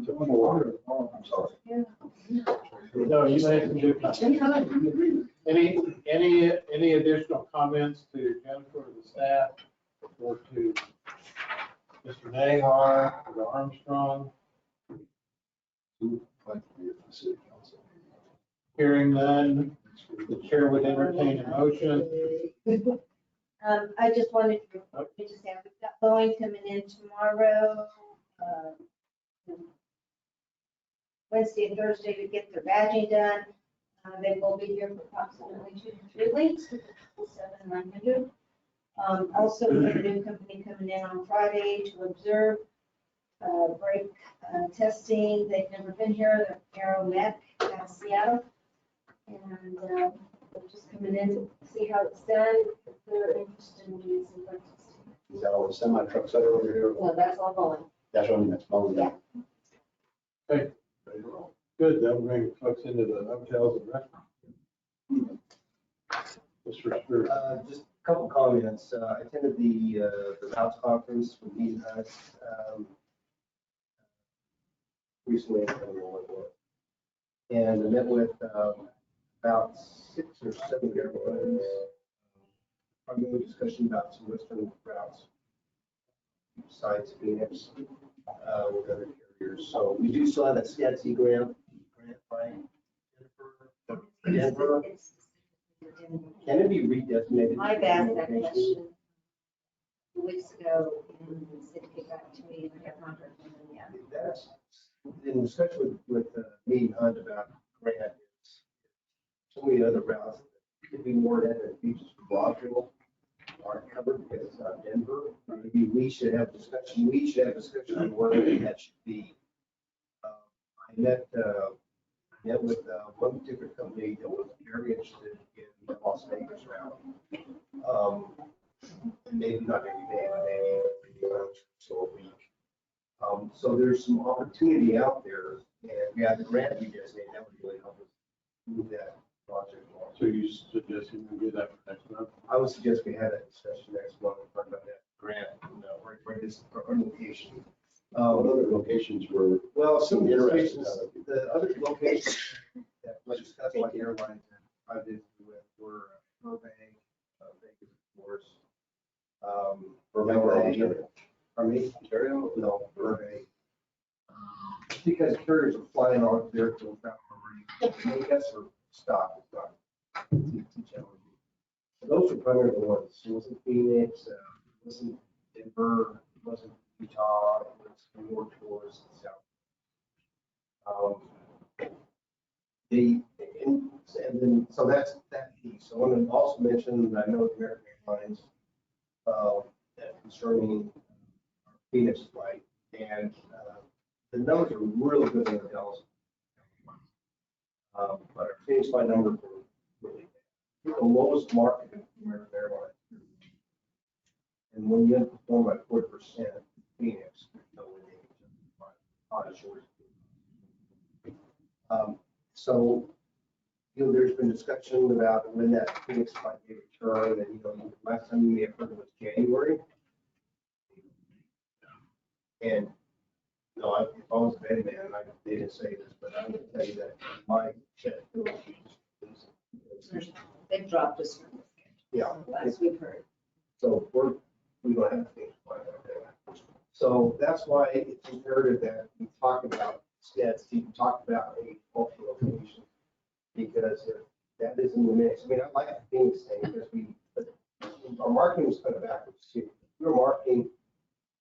Took 4. I'm sorry. No, you made some good comments. Any additional comments to Jennifer or the staff or to Mr. Nahar or to Armstrong? Who would like to be at the city council? Hearing none, the chair would entertain a motion. I just wanted to, we just have, we've got Boeing coming in tomorrow, Wednesday and Thursday to get their badging done. They will be here for approximately 2 to 3 weeks, 700. Also, we have a new company coming in on Friday to observe brake testing. They've never been here, they're Aeromech out of Seattle. And they're just coming in to see how it's done, if they're interested in doing some brake testing. Is that all the semi trucks that are over here? No, that's all Boeing. That's what I mean, that's mowing down. Okay, good. That'll bring folks into the hotels and restaurants. Mr. Stewart. Just a couple comments. I attended the Routes Conference with Dean Hunt recently, I don't know what it was. And I met with about 6 or 7 airlines. Primarily discussion about some Western routes besides Phoenix with other carriers. So we do still have that SCADC grant by Denver. Can it be redesignated? I've asked that question weeks ago, and the city came back to me, and I have not heard from them yet. That's, in discussion with Dean Hunt about grant, so many other routes that could be more advantageous for Broadville aren't covered because it's not Denver. Maybe we should have discussion on where that should be. I met with one particular company that was very interested in the Las Vegas route. Maybe not every day, but maybe so a week. So there's some opportunity out there, and we have the grant we just made, that would really help us move that project along. So you suggesting we do that for next month? I would suggest we have that discussion next month, talk about that grant, where it is, our location. What other locations were? Well, some Interesting. the other locations that was discussed by the airlines that I visited with were Burbank, Vegas, of course. Burbank or LA. Ontario? Pardon me? Ontario? No, Burbank. Because carriers are flying on there to make us for stop. It's not too challenging. Those are primarily the ones. It wasn't Phoenix, it wasn't Denver, it wasn't Utah, it was more towards the south. And then, so that's that piece. I want to also mention, I know American Airlines, that concerning Phoenix flight, and the numbers are really good in the Dallas. But our Phoenix flight numbers were really bad. The lowest market in American Airlines. And when you underperform by 40%, Phoenix, no way they can justify on a short. So, there's been discussion about when that Phoenix flight may return, and last time you may have heard it was January. And no, if I was a betting man, they didn't say this, but I'm going to tell you that my check. They've dropped us from the schedule. Yeah. As we've heard. So we don't have to think about that. So that's why it's imperative that we talk about stats, talk about a cultural location, because if that is in the mix. I mean, I like the Phoenix thing because our marketing was kind of backwards too. We were marketing,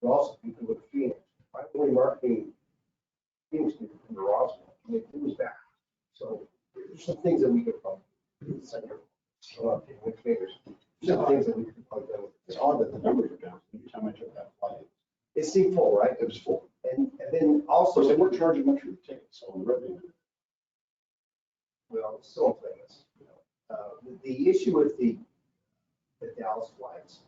we're also people with Phoenix. Why are we marketing Phoenix people from Roswell? I mean, it was back. So there's some things that we could probably do. So I'm taking my fingers. Some things that we could probably do. It's odd that the numbers are down every time I took that flight. It seemed full, right? It was full. And then also. So they weren't charging much for the tickets, so the revenue. Well, it's still famous. The issue with the Dallas flights,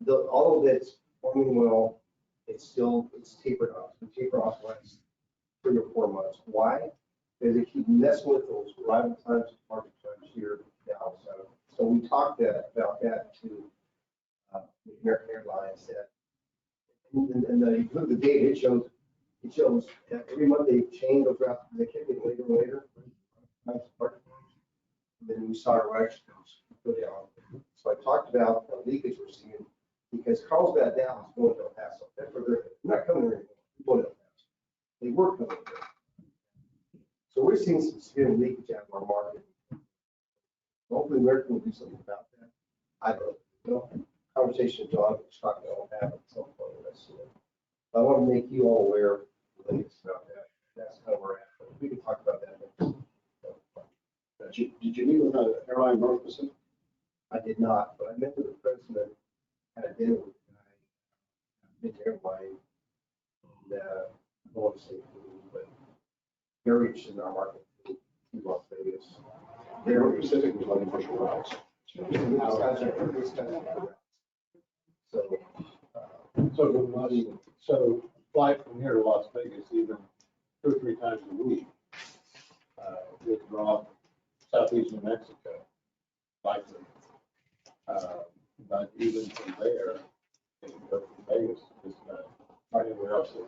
all of it's performing well, it's tapered off. It's tapered off last 3 or 4 months. Why? Because they keep messing with those arrival times, departure times here now. So we talked about that to the American Airlines that, and you look at the data, it shows that every month they change those routes, they kept getting later and later. And then we saw our actually go down. So I talked about the leakage we're seeing because Carlsbad now is going to El Paso. That's where they're not coming here anymore. They're going to El Paso. They were coming here. So we're seeing some severe leakage out of our market. Hopefully American will do something about that. I don't know. Conversation with John, which talking will happen at some point this year. I want to make you all aware of the latest about that. That's how we're at. But we can talk about that next. Did you meet with the airline North Pacific? I did not, but I met with the president at a dinner with the guy, mid airline, and I don't want to say who, but very interested in our market in Las Vegas. North Pacific was letting push routes. So flight from here to Las Vegas, even 2 or 3 times a week, would draw southeast New Mexico, likely. But even from there, they can go from Vegas, just about anywhere else. So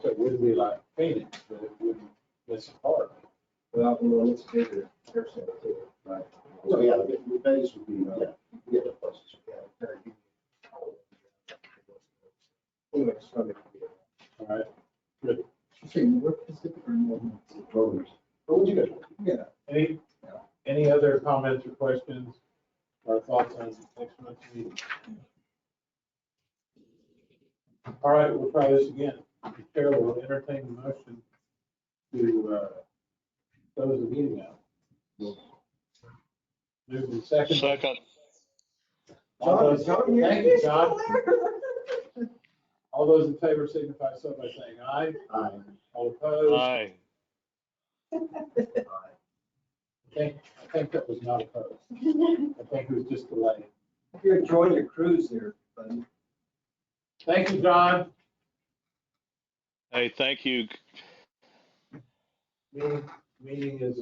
it wouldn't be like Phoenix, but it wouldn't miss a part. Well, it's bigger. Right. So yeah, Vegas would be, yeah, the places. Anyway, just trying to make it. All right, good. Say North Pacific or North? Rovers. What would you guys? Yeah. Any other comments or questions or thoughts on next month's meeting? All right, we'll try this again. The chair will entertain the motion to close the meeting out. Move to second. Second. All those, John, thank you, John. All those in favor signify so by saying aye. Aye. All opposed? Aye. I think that was not opposed. I think it was just delayed. You're enjoying your cruise there, buddy. Thank you, John. Hey, thank you. Meeting is